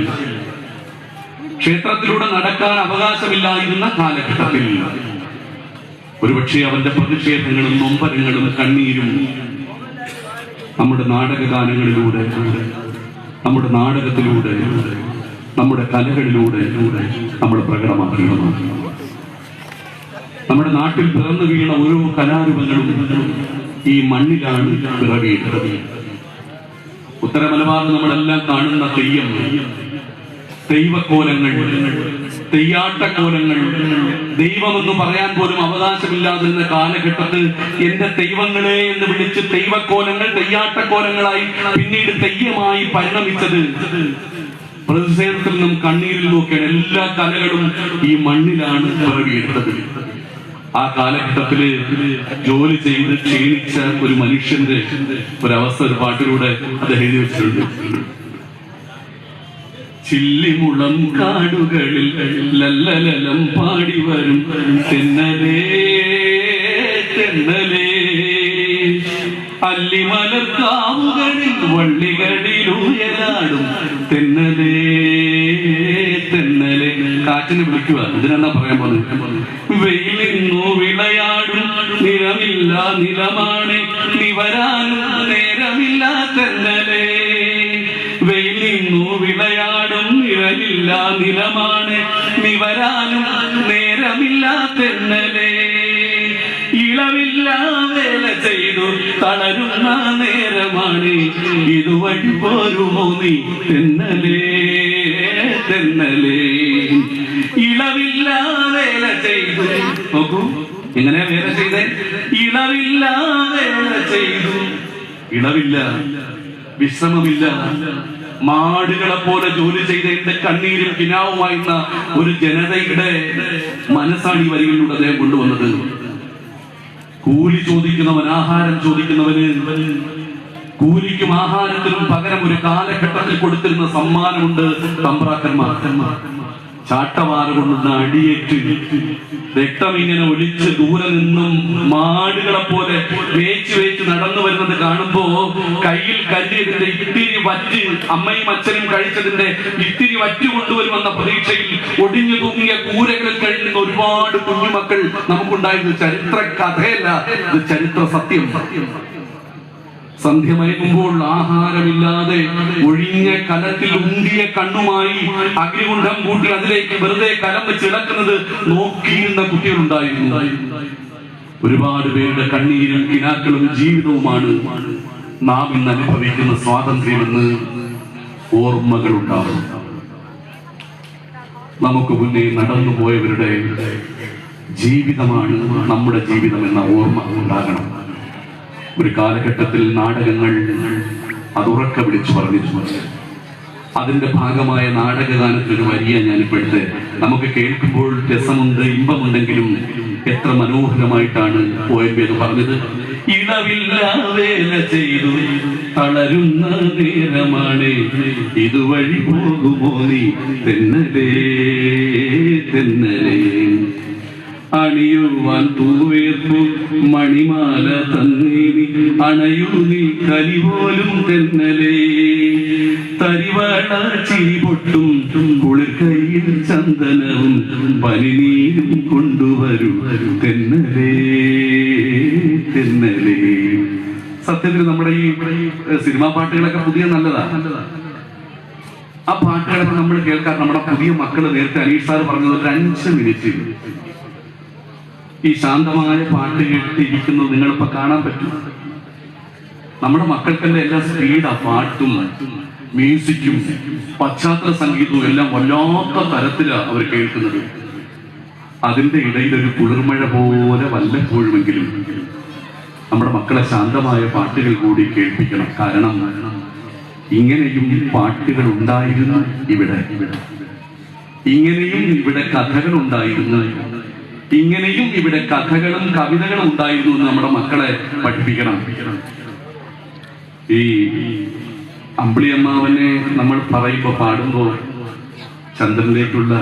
ക്ഷേത്രത്തിലൂടെ നടക്കാൻ അവകാശമില്ലാതിരുന്ന കാലഘട്ടത്തിൽ ഒരുപക്ഷെ അവന്റെ പ്രതിഷേധങ്ങളും നൊമ്പരങ്ങളും കണ്ണീരും നമ്മുടെ നാടകഗാനങ്ങളിലൂടെ, നമ്മുടെ നാടകത്തിലൂടെ, നമ്മുടെ കലകളിലൂടെ നമ്മൾ പ്രകടമാക്കണം. നമ്മുടെ നാട്ടിൽ പിറന്നു വീണ ഓരോ കലാരൂപങ്ങളും ഈ മണ്ണിലാണ് പിറവിയിട്ടത്. ഉത്തര മലബാറിൽ നമ്മളെല്ലാം കാണുന്ന തെയ്യം, ദൈവക്കോലങ്ങൾ, തെയ്യാട്ടക്കോലങ്ങൾ, ദൈവമെന്ന് പറയാൻ പോലും അവകാശമില്ലാതിരുന്ന കാലഘട്ടത്തിൽ എന്റെ ദൈവങ്ങളെ എന്ന് വിളിച്ച് ദൈവക്കോലങ്ങൾ തെയ്യാട്ടക്കോലങ്ങളായി പിന്നീട് തെയ്യമായി പരിണമിച്ചത് പ്രതിഷേധത്തിൽ നിന്നും കണ്ണീരിൽ നോക്കിയാണ്. എല്ലാ കലകളും ഈ മണ്ണിലാണ് പിറവിയെടുത്തത്. ആ കാലഘട്ടത്തില് ജോലി ചെയ്ത് ക്ഷീണിച്ച ഒരു മനുഷ്യന്റെ ഒരവസ്ഥ ഒരു പാട്ടിലൂടെ അദ്ദേഹം എഴുതി വെച്ചിട്ടുണ്ട്. ചില്ലിമുളം കാടുകളിൽ ലല്ലലലം പാടി വരും തെന്നലേ തെന്നലേ, അല്ലിമലർക്കാവുകളിൽ വള്ളികളിൽ ഉയരാടും തെന്നലേ തെന്നലേ. കാറ്റിനെ വിളിക്കുക, ഇതിനെന്താ പറയാൻ പോകുന്നത്? വെയിലിന്നു വിളയാടും നിറമില്ല നിലമാണ്, നിവരാനും നേരമില്ല തെന്നലേ. വെയിലിന്നു വിളയാടും നിഴലില്ല നിലമാണ്, നിവരാനും നേരമില്ല തെന്നലേ. ഇളവില്ല വേല ചെയ്തു തളരുന്ന നേരമാണ്, ഇതുവഴി പോരുമോ നീ തെന്നലേ തെന്നലേ ഇളവില്ല വേല ചെയ്തു. നോക്കൂ എങ്ങനെയാ വേല ചെയ്തേ? ഇളവില്ല വേല ചെയ്തു. ഇളവില്ല, വിശ്രമമില്ല, മാടുകളെ പോലെ ജോലി ചെയ്ത എന്റെ കണ്ണീരും കിനാവുമായിരുന്ന ഒരു ജനതയുടെ മനസ്സാണ് ഈ വരികളിലൂടെ അദ്ദേഹം കൊണ്ടുവന്നത്. കൂലി ചോദിക്കുന്നവൻ, ആഹാരം ചോദിക്കുന്നവന് കൂലിക്കും ആഹാരത്തിനും പകരം ഒരു കാലഘട്ടത്തിൽ കൊടുത്തിരുന്ന സമ്മാനമുണ്ട് തമ്പ്രാക്കന്മാർ. ചാട്ടവാറ കൊണ്ടുവന്ന അടിയേറ്റ് രക്തം ഇങ്ങനെ ഒലിച്ച് ദൂരെ നിന്നും മാടുകളെ പോലെ വേച്ച് നടന്നു വരുന്നത് കാണുമ്പോ കയ്യിൽ കരുതിയതിന്റെ ഇത്തിരി വറ്റ്, അമ്മയും അച്ഛനും കഴിച്ചതിന്റെ ഇത്തിരി വറ്റ് കൊണ്ടുവരുമെന്ന പ്രതീക്ഷയിൽ ഒടിഞ്ഞു തൂങ്ങിയ കൂരകളിൽ കഴിയുന്ന ഒരുപാട് കുഞ്ഞുമക്കൾ നമുക്കുണ്ടായിരുന്ന ചരിത്ര കഥയല്ല, ഇത് ചരിത്ര സത്യം. സന്ധ്യ മയക്കുമ്പോൾ ആഹാരമില്ലാതെ ഒഴിഞ്ഞ കലത്തിൽ ഉണ്ടിയ കണ്ണുമായി അഗ്നികുണ്ഠം കൂട്ടി അതിലേക്ക് വെറുതെ കലം വെച്ച് ഇളക്കുന്നത് നോക്കിയിരുന്ന കുട്ടികളുണ്ടായിരുന്നു. ഒരുപാട് പേരുടെ കണ്ണീരും കിനാക്കളും ജീവിതവുമാണ് നാം ഇന്ന് അനുഭവിക്കുന്ന സ്വാതന്ത്ര്യമെന്ന് ഓർമ്മകളുണ്ടാകും. നമുക്ക് മുന്നേ നടന്നു പോയവരുടെ ജീവിതമാണ് നമ്മുടെ ജീവിതം എന്ന ഓർമ്മ ഉണ്ടാകണം. ഒരു കാലഘട്ടത്തിൽ നാടകങ്ങൾ അതുറക്കെ വിളിച്ചു പറഞ്ഞിരുന്നു. അതിന്റെ ഭാഗമായ നാടകഗാനത്തിനൊരു വരിയ ഞാനിപ്പോഴത്തെ നമുക്ക് കേൾക്കുമ്പോൾ രസമുണ്ട്, ഇമ്പമുണ്ടെങ്കിലും എത്ര മനോഹരമായിട്ടാണ് ONV എന്ന് പറഞ്ഞത്. ഇളവില്ല വേല ചെയ്തു തളരുന്ന നേരമാണ് ഇതുവഴി പോകുമോ നീ തെന്നലേ തെന്നലേ അണിയുവാൻ തൂവേർപ്പു മണിമാല തന്നേനി അണയൂ നീ കനി പോലും തെന്നലേ തരിവാട ചിരി പൊട്ടും കുളിർ കയ്യിൽ ചന്ദനവും പനിനീരും കൊണ്ടുവരൂ തെന്നലേ തെന്നലേ. സത്യത്തിൽ നമ്മുടെ ഈ സിനിമാ പാട്ടുകളൊക്കെ പുതിയ നല്ലതാ. ആ പാട്ടുകളൊക്കെ നമ്മൾ കേൾക്കാൻ നമ്മുടെ പുതിയ മക്കള് നേരത്തെ അനീഷ് സാർ പറഞ്ഞത് ഒരു 5 മിനിറ്റ് ഈ ശാന്തമായ പാട്ട് കേട്ടിരിക്കുന്നത് നിങ്ങളിപ്പോ കാണാൻ പറ്റും. നമ്മുടെ മക്കൾക്കെല്ലാം എല്ലാം സ്പീഡാ. പാട്ടും മ്യൂസിക്കും പശ്ചാത്തല സംഗീതവും എല്ലാം വല്ലാത്ത തരത്തിലാണ് അവർ കേൾക്കുന്നത്. അതിന്റെ ഇടയിൽ ഒരു കുളിർമഴ പോലെ വല്ലപ്പോഴുമെങ്കിലും നമ്മുടെ മക്കളെ ശാന്തമായ പാട്ടുകൾ കൂടി കേൾപ്പിക്കണം. കാരണം ഇങ്ങനെയും പാട്ടുകൾ ഉണ്ടായിരുന്നു ഇവിടെ, ഇങ്ങനെയും ഇവിടെ കഥകൾ ഉണ്ടായിരുന്നു, ഇങ്ങനെയും ഇവിടെ കഥകളും കവിതകളും ഉണ്ടായിരുന്നു എന്ന് നമ്മുടെ മക്കളെ പഠിപ്പിക്കണം. ഈ അമ്പിളിയമ്മാവനെ നമ്മൾ പറയുമ്പോൾ പാടുമ്പോൾ ചന്ദ്രനിലേക്കുള്ള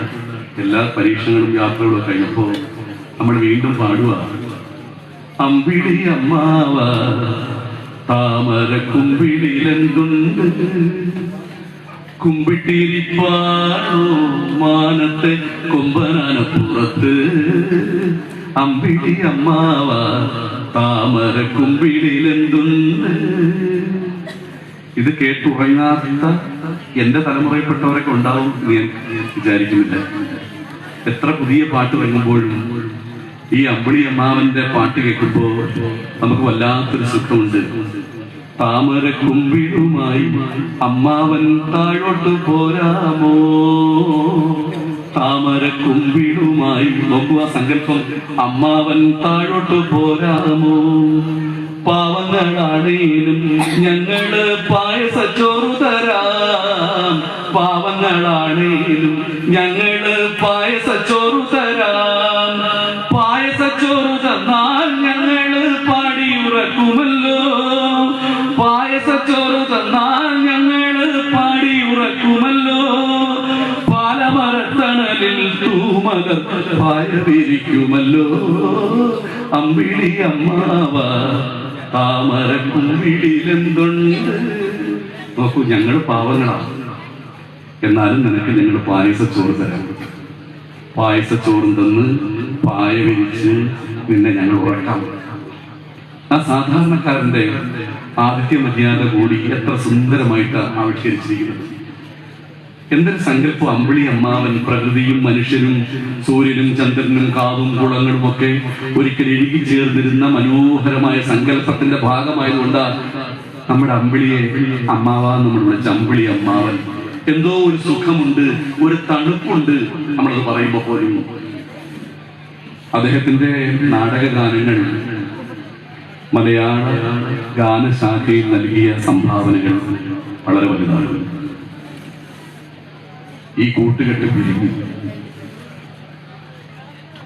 എല്ലാ പരീക്ഷകളും യാത്രകളും കഴിഞ്ഞപ്പോ നമ്മൾ വീണ്ടും പാടുക. അമ്പിളി അമ്മാവ താമര കുമ്പിളിലെന്തുണ്ട് കുമ്പിട്ടിരിപ്പാണോ മാനത്തെ കൊമ്പനാനപ്പുറത്ത് അമ്പിളി അമ്മാവ താമര കുമ്പിളിലെന്തുണ്ട്. ഇത് കേട്ടുറങ്ങാത്ത എന്റെ തലമുറയിൽപ്പെട്ടവരൊക്കെ ഉണ്ടാവും ഞാൻ വിചാരിക്കുന്നില്ല. എത്ര പുതിയ പാട്ട് ഇറങ്ങുമ്പോഴും ഈ അമ്പിളി അമ്മാവന്റെ പാട്ട് കേൾക്കുമ്പോ നമുക്ക് വല്ലാത്തൊരു സുഖമുണ്ട്. താമര കുമ്പിളുമായി അമ്മാവൻ താഴോട്ട് പോരാമോ, താമര കുമ്പിളുമായി. നോക്കുക സങ്കല്പം, അമ്മാവൻ താഴോട്ട് പോരാമോ. പാവങ്ങളാണേലും ഞങ്ങള് പായസച്ചോറ് തരാം, പാവങ്ങളാണേലും ഞങ്ങള് പായസച്ചോറ് തരാം. പായസച്ചോറ് തന്നാൽ ഞങ്ങള് പാടിയുറക്കുമല്ലോ, പായസച്ചോറ് തന്നാൽ ഞങ്ങള് പാടിയുറക്കുമല്ലോ. പാലമരത്തണലിൽ തൂമകർ പായവിരിക്കുമല്ലോ. അമ്പിളി അമ്മാവ താമര കുമ്പിളിലെന്തുണ്ട്. നോക്കൂ, ഞങ്ങൾ പാവങ്ങളാണ്, എന്നാലും നിനക്ക് ഞങ്ങൾ പായസച്ചോറ് തരാം. പായസച്ചോറും തന്ന് പായ വിരിച്ച് നിന്നെ ഞങ്ങൾ ഉറക്കാം. ആ സാധാരണക്കാരന്റെ ആദിത്യ മര്യാദ കൂടി എത്ര സുന്ദരമായിട്ട് ആവിഷ്കരിച്ചിരിക്കുന്നത്. എന്തൊരു സങ്കല്പം. അമ്പിളി അമ്മാവൻ പ്രകൃതിയും മനുഷ്യനും സൂര്യനും ചന്ദ്രനും കാവും കുളങ്ങളും ഒക്കെ ഒരിക്കൽ ഇഴുകിച്ചേർന്നിരുന്ന മനോഹരമായ സങ്കല്പത്തിന്റെ ഭാഗമായതുകൊണ്ട് നമ്മുടെ അമ്പിളിയെ അമ്മാവ നമ്മൾ വിളിച്ച അമ്പിളി അമ്മാവൻ. എന്തോ ഒരു സുഖമുണ്ട്, ഒരു തണുപ്പുണ്ട് നമ്മളത് പറയുമ്പോൾ പോലും. അദ്ദേഹത്തിന്റെ നാടകഗാനങ്ങൾ മലയാള ഗാനശാഖയിൽ നൽകിയ സംഭാവനകൾ വളരെ വലുതാണ്. ഈ കൂട്ടുകെട്ട് പിരിഞ്ഞു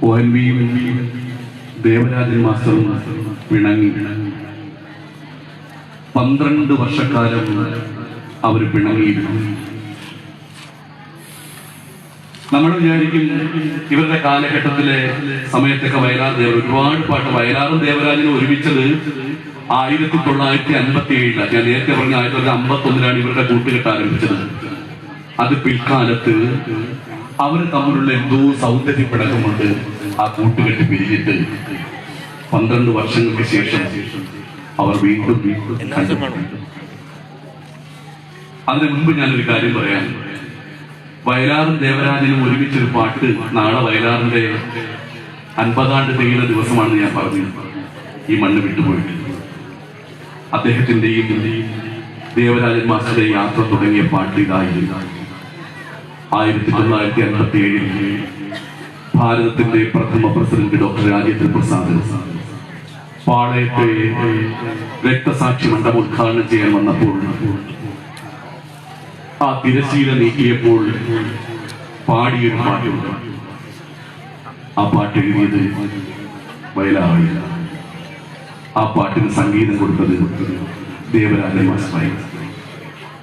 ONV ദേവരാജൻ മാസ്റ്ററും പിണങ്ങി. 12 വർഷക്കാലം അവർ പിണങ്ങിയിരുന്നു. നമ്മൾ വിചാരിക്കും ഇവരുടെ കാലഘട്ടത്തിലെ സമയത്തൊക്കെ ഒരുപാട് പാട്ട് വയലാറും ദേവരാജനും ഒരുമിച്ചത് 1957. ഞാൻ നേരത്തെ പറഞ്ഞ 1951 ഇവരുടെ കൂട്ടുകെട്ട് ആരംഭിച്ചത്. അത് പിൽക്കാലത്ത് അവർ തമ്മിലുള്ള എന്തോ സൗന്ദര്യപ്പിണക്കമുണ്ട്. ആ കൂട്ടുകെട്ട് പിരിഞ്ഞിട്ട് 12 വർഷങ്ങൾക്ക് ശേഷം അവർ വീണ്ടും അതിനു മുമ്പ് ഞാനൊരു കാര്യം പറയാം. വയലാറും ദേവരാജനും ഒരുമിച്ചൊരു പാട്ട് നാളെ വയലാറിന്റെ 50 തികയുന്ന ദിവസമാണെന്ന് ഞാൻ പറഞ്ഞു. ഈ മണ്ണ് വിട്ടുപോയിട്ട് അദ്ദേഹത്തിന്റെയും ദേവരാജൻ മാസ്റ്ററുടെ യാത്ര തുടങ്ങിയ പാട്ട് ഇതായിരുന്നു. 1957 ഭാരതത്തിന്റെ പ്രഥമ പ്രസിഡന്റ് ഡോക്ടർ രാജേന്ദ്ര പ്രസാദ് പാളയത്തെ രക്തസാക്ഷി മണ്ഡപം ഉദ്ഘാടനം ചെയ്യാൻ വന്നപ്പോൾ ആ തിരശീല നീക്കിയപ്പോൾ പാടിയൊരു പാട്ടുണ്ട്. ആ പാട്ട് എഴുതിയത് വയലാറില്ല. ആ പാട്ടിന് സംഗീതം കൊടുത്തത് ദേവരാജൻ മാസ്റ്ററായി.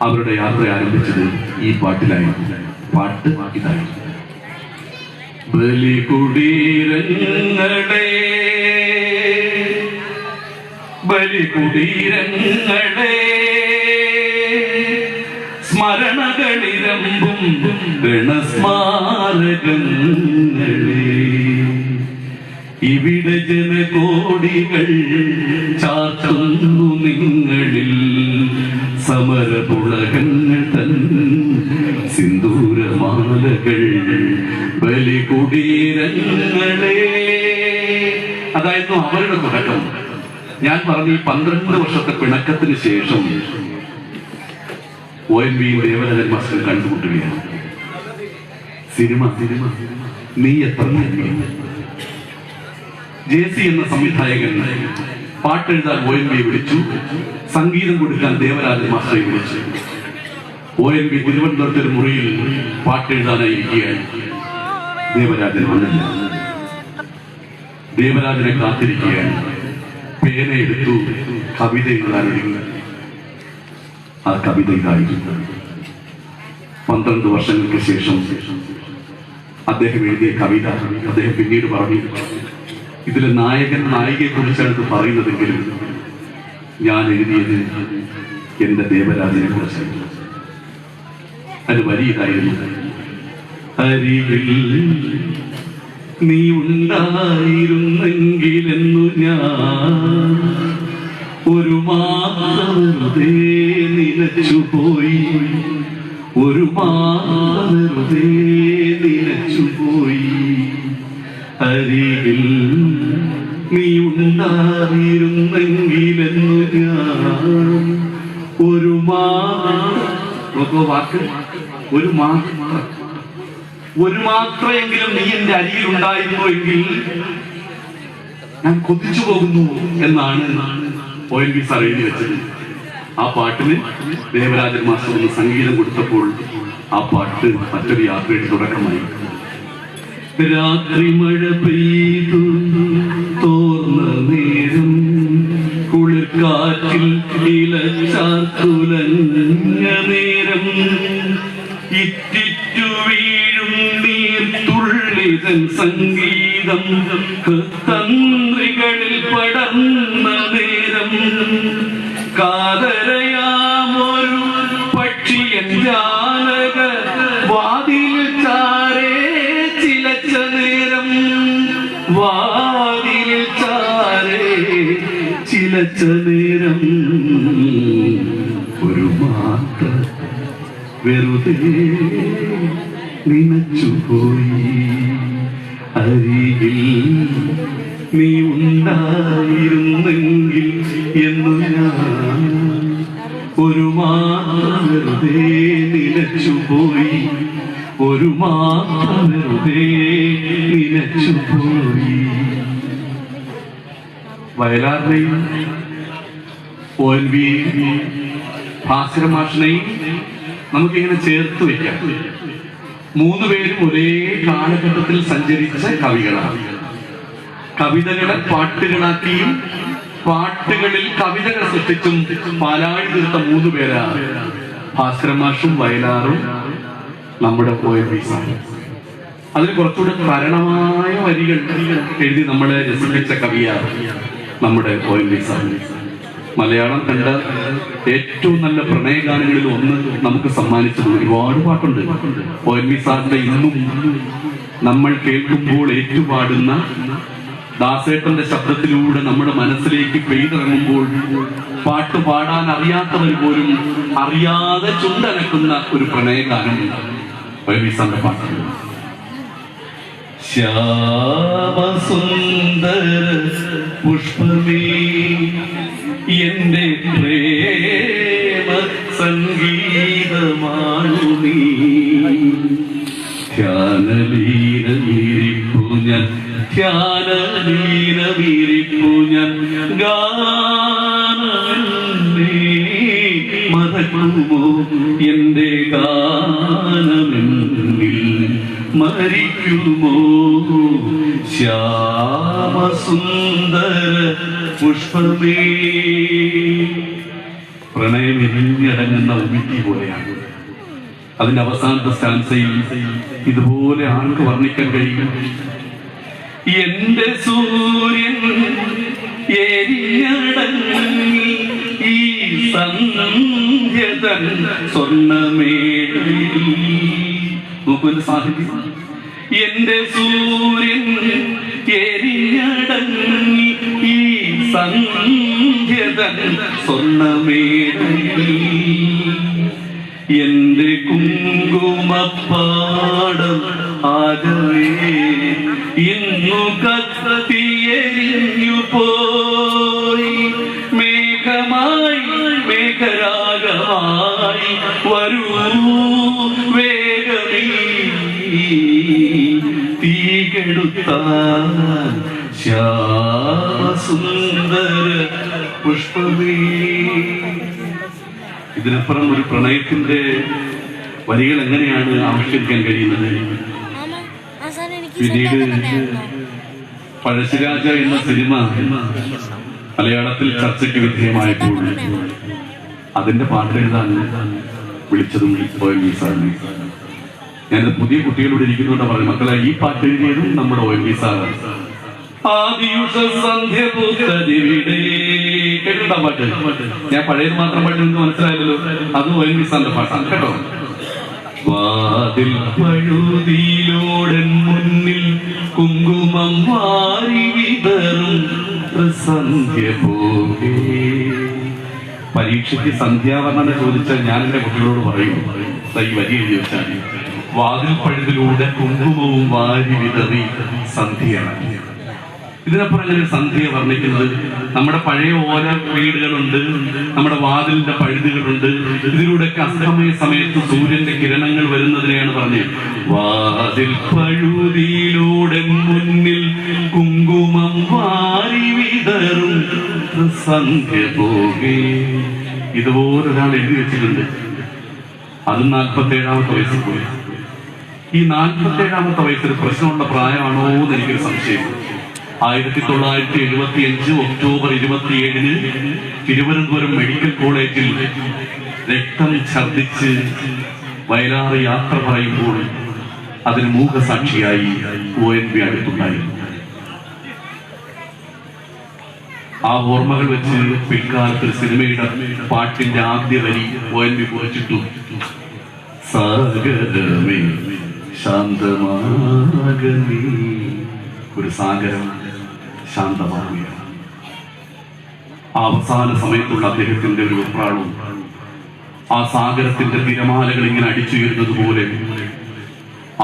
അവരുടെ യാത്ര ആരംഭിച്ചത് ഈ പാട്ടിലായിരുന്നു. പാട്ട് ഇതായി: ബലികുടീരങ്ങളെ ബലികുടീരങ്ങളെ സ്മരണകളിരമ്പും ഗണസ്മാരകങ്ങളെ ഇവിടെ ജനകോടികൾ ചാർത്തുന്നു നിങ്ങളിൽ സമരപുളകങ്ങൾ തൻ സിന്ദൂരമാലകൾ ബലികുടീരങ്ങളെ. അതായിരുന്നു അവരുടെ തുടക്കം. ഞാൻ പറഞ്ഞു, 12 വർഷത്തെ പിണക്കത്തിന് ശേഷം ONV ദേവരാജൻ മാസ്റ്റർ കണ്ടുമുട്ടുകയാണ്. സിനിമ നീ എത്ര JC എന്ന സംവിധായകൻ പാട്ടെഴുതാൻ ONV വിളിച്ചു, സംഗീതം കൊടുക്കാൻ ദേവരാജൻ മാസ്റ്ററെ വിളിച്ചു. ONV തിരുവനന്തപുരത്തെ ഒരു മുറിയിൽ പാട്ടെഴുതാനായിരിക്കുകയാണ്. ദേവരാജൻ വന്നില്ല. ദേവരാജനെ കാത്തിരിക്കുകയാണ്. പേനയെടുത്തു, കവിത എഴുതാനൊരുങ്ങി. ആ കവിത ഇതായിരുന്നു. 12 വർഷങ്ങൾക്ക് ശേഷം അദ്ദേഹം എഴുതിയ കവിത അദ്ദേഹം പിന്നീട് പറഞ്ഞു, ഇതിലെ നായകൻ നായികയെ കുറിച്ചാണ് പറയുന്നതെങ്കിലും ഞാൻ എഴുതിയത് എന്റെ ദേവരാജനെ കുറിച്ചാണ്. അത് വരി ഇതായിരുന്നു: അരികിൽ നീ ഉണ്ടായിരുന്നെങ്കിലെന്നു ഞാൻ ഒരു മാതൃതേ നിലച്ചുപോയി, ഒരു മാതൃതേ നിലച്ചുപോയി. അരികിൽ നീ ഉണ്ടായിരുന്നെങ്കിലെന്നു ഞാൻ ഒരു വാക്ക് ഒരു മാത്രമെങ്കിലും നീ എന്റെ അരികിൽ ഉണ്ടായിരുന്നു എങ്കിൽ ഞാൻ കൊതിച്ചു പോകുന്നു എന്നാണ് ONV സാർ എഴുതി വെച്ചത്. ആ പാട്ടിന് ദേവരാജൻ മാസ്റ്റർ ഒന്ന് സംഗീതം കൊടുത്തപ്പോൾ ആ പാട്ട് മറ്റൊരു യാത്രയുടെ തുടക്കമായി. രാത്രി മഴ പെയ്തു തോർന്ന നേരം കുളിർക്കാറ്റിൽ ഇലച്ചാർത്തുലഞ്ഞ നേരം ഇറ്റിറ്റു വീഴും നീർത്തുള്ളിതൻ സംഗീതം തന്ത്രികളിൽ പടർന്ന നേരം കാതരയാമൊരു പക്ഷിയൻ ജാലക വാതിൽ ചാരേ ചിലച്ച നേരം, വാതിൽ ചാരേ ചിലച്ച നേരം ഒരു മാത്ര വെറുതെ നിനച്ചുപോയി. അരികിൽ നീ ഉണ്ടായിരുന്നെങ്കിൽ എന്നു ഞാൻ ഒരു മാത്രം വെറുതെ നിലച്ചുപോയി, ഒരു മാത്രം വെറുതെ നിലച്ചുപോയി. വയലാറിനെയും ONV ഭാസ്കര മാഷിനെയും നമുക്കിങ്ങനെ ചേർത്ത് വയ്ക്കാം. മൂന്നുപേരും ഒരേ കാലഘട്ടത്തിൽ സഞ്ചരിച്ച കവികളാണ്. കവിതകളെ പാട്ടുകളാക്കിയും പാട്ടുകളിൽ കവിതകൾ സൃഷ്ടിച്ചും പാലാഴി തീർത്ത മൂന്നുപേരാണ് ഭാസ്കര മാഷും വയലാറും നമ്മുടെ ONV സാറും. അതിന് കുറച്ചുകൂടെ കരണമായ വരികൾ എഴുതി നമ്മളെ രസിപ്പിച്ച കവിയാണ് നമ്മുടെ ONV സാർ. മലയാളം കണ്ട ഏറ്റവും നല്ല പ്രണയഗാനങ്ങളിൽ ഒന്ന് നമുക്ക് സമ്മാനിച്ചത് ഒരുപാട് പാട്ടുണ്ട്. ONV സാറിന്റെ ഇന്നും നമ്മൾ കേൾക്കുമ്പോൾ ഏറ്റുപാടുന്ന ദാസേട്ടന്റെ ശബ്ദത്തിലൂടെ നമ്മുടെ മനസ്സിലേക്ക് പെയ്തിറങ്ങുമ്പോൾ പാട്ട് പാടാൻ അറിയാത്തവർ പോലും അറിയാതെ ചുണ്ടനക്കുന്ന ഒരു പ്രണയഗാനം ONV സാറിന്റെ പാട്ടുണ്ട്. ശ്യാമസുന്ദര പുഷ്പമേ എന്റെ പ്രേമ സംഗീതമാണു നീ, ധ്യാനലീനമീരിപ്പു ഞാൻ, ധ്യാനലീനമീരിപ്പു ഞാൻ, ഗാനമെന്നേ മറക്കുമോ എന്റെ ഗാനമെന്നിൽ മരിക്കുമോ, ശ്യാമസുന്ദര പുഷ്പമേ. പ്രണയം എരിഞ്ഞടങ്ങുന്ന ഉമിറ്റി പോലെയാണ്. അതിന്റെ അവസാനത്തെ സ്റ്റാൻസയിൽ ഇതുപോലെ ആൾക്ക് വർണ്ണിക്കാൻ കഴിയും. എന്റെ സൂര്യൻ എരിഞ്ഞടങ്ങി ഈ സന്ധ്യതൻ സ്വർണ്ണമേടയിൽ. നോക്കൂ എന്റെ സാഹിത്യം. എന്റെ സൂര്യൻ എരിഞ്ഞടങ്ങി ഈ സന്ധ്യതൻ സ്വർണ്ണമേടയിൽ, എന്റെ കുങ്കുമപ്പാടം ആകവേ ഇന്നു കത്തിയെരിഞ്ഞു പോയി, മേഘമായി മേഘരാഗമായി വരൂ വേഗമേ തീകെടുത്താൻ ശ്യാമസുന്ദര പുഷ്പമേ. ഇതിനപ്പുറം ഒരു പ്രണയത്തിന്റെ വരികൾ എങ്ങനെയാണ് ആവിഷ്കരിക്കാൻ കഴിയുന്നത്? പിന്നീട് പഴശ്ശിരാജ എന്ന സിനിമ മലയാളത്തിൽ ചർച്ചയ്ക്ക് വിധേയമായപ്പോൾ അതിന്റെ പാട്ട് എഴുതാൻ വിളിച്ചതും ONV സാറിനെ. ഞാൻ പുതിയ കുട്ടികളോട് ഇരിക്കുന്നുണ്ട് പറഞ്ഞു, മക്കളെ ഈ പാട്ട് എഴുതിയതും നമ്മുടെ ONV സാറാണ്. കേട്ടിട്ടാ പാട്ട്? ഞാൻ പഴയത് മാത്രം പാട്ട് നിങ്ങൾക്ക് മനസ്സിലായല്ലോ, അത് ONV സാറിന്റെ പാട്ടാണ് കേട്ടോ. വാതിൽ പഴുതിയിലൂടെ മുന്നിൽ കുങ്കുമം വാരി വിതറും സന്ധ്യ പോകെ. പരീക്ഷയ്ക്ക് സന്ധ്യാവർണ്ണന ചോദിച്ചാൽ ഞാൻ എന്റെ കുട്ടികളോട് പറയും, ഈ വരി എഴുതി വെച്ചാൽ വാതിൽ പഴുതിലൂടെ കുങ്കുമവും വാരി വിതറി സന്ധ്യയാണ്. ഇതിനപ്പുറം അങ്ങനെ സന്ധ്യയെ വർണ്ണിക്കുന്നത്? നമ്മുടെ പഴയ ഓല വീടുകളുണ്ട്, നമ്മുടെ വാതിലിന്റെ പഴുതുകളുണ്ട്. ഇതിലൂടെയൊക്കെ അസ്തമയ സമയത്ത് സൂര്യന്റെ കിരണങ്ങൾ വരുന്നതിനെയാണ് പറഞ്ഞത്. വാതിൽ പഴുതിയിലൂടെ മുന്നിൽ കുങ്കുമം വാരി വിതറും സന്ധ്യ പോകെ. ഇതുപോലൊരാൾ എഴുതി വെച്ചിട്ടുണ്ട്. അത് 47-ാമത്തെ വയസ്സിൽ പോയി. ഈ 47-ാമത്തെ വയസ്സിൽ പ്രശ്നമുള്ള പ്രായമാണോ എന്ന് എനിക്കൊരു സംശയം. 1975 ഒക്ടോബർ 27-ന് തിരുവനന്തപുരം മെഡിക്കൽ കോളേജിൽ രക്തം ഛർദിച്ച് വയലാറ് യാത്ര പറയുമ്പോൾ അതിന് മൂകസാക്ഷിയായി ONV അടുത്തുണ്ടായിരുന്നു. ആ ഓർമ്മകൾ വെച്ച് പിൽക്കാലത്ത് സിനിമയുടെ പാട്ടിന്റെ ആദ്യ വരി ONV കുറിച്ചിട്ടു. സാഗരമേ ശാന്തമാകമേ. ഒരു സാഗരം ശാന്തമാവുകയാണ്. ആ അവസാന സമയത്തുള്ള അദ്ദേഹത്തിന്റെ ഒരു വെപ്രാളവും ആ സാഗരത്തിന്റെ തിരമാലകൾ ഇങ്ങനെ അടിച്ചുയരുന്നത് പോലെ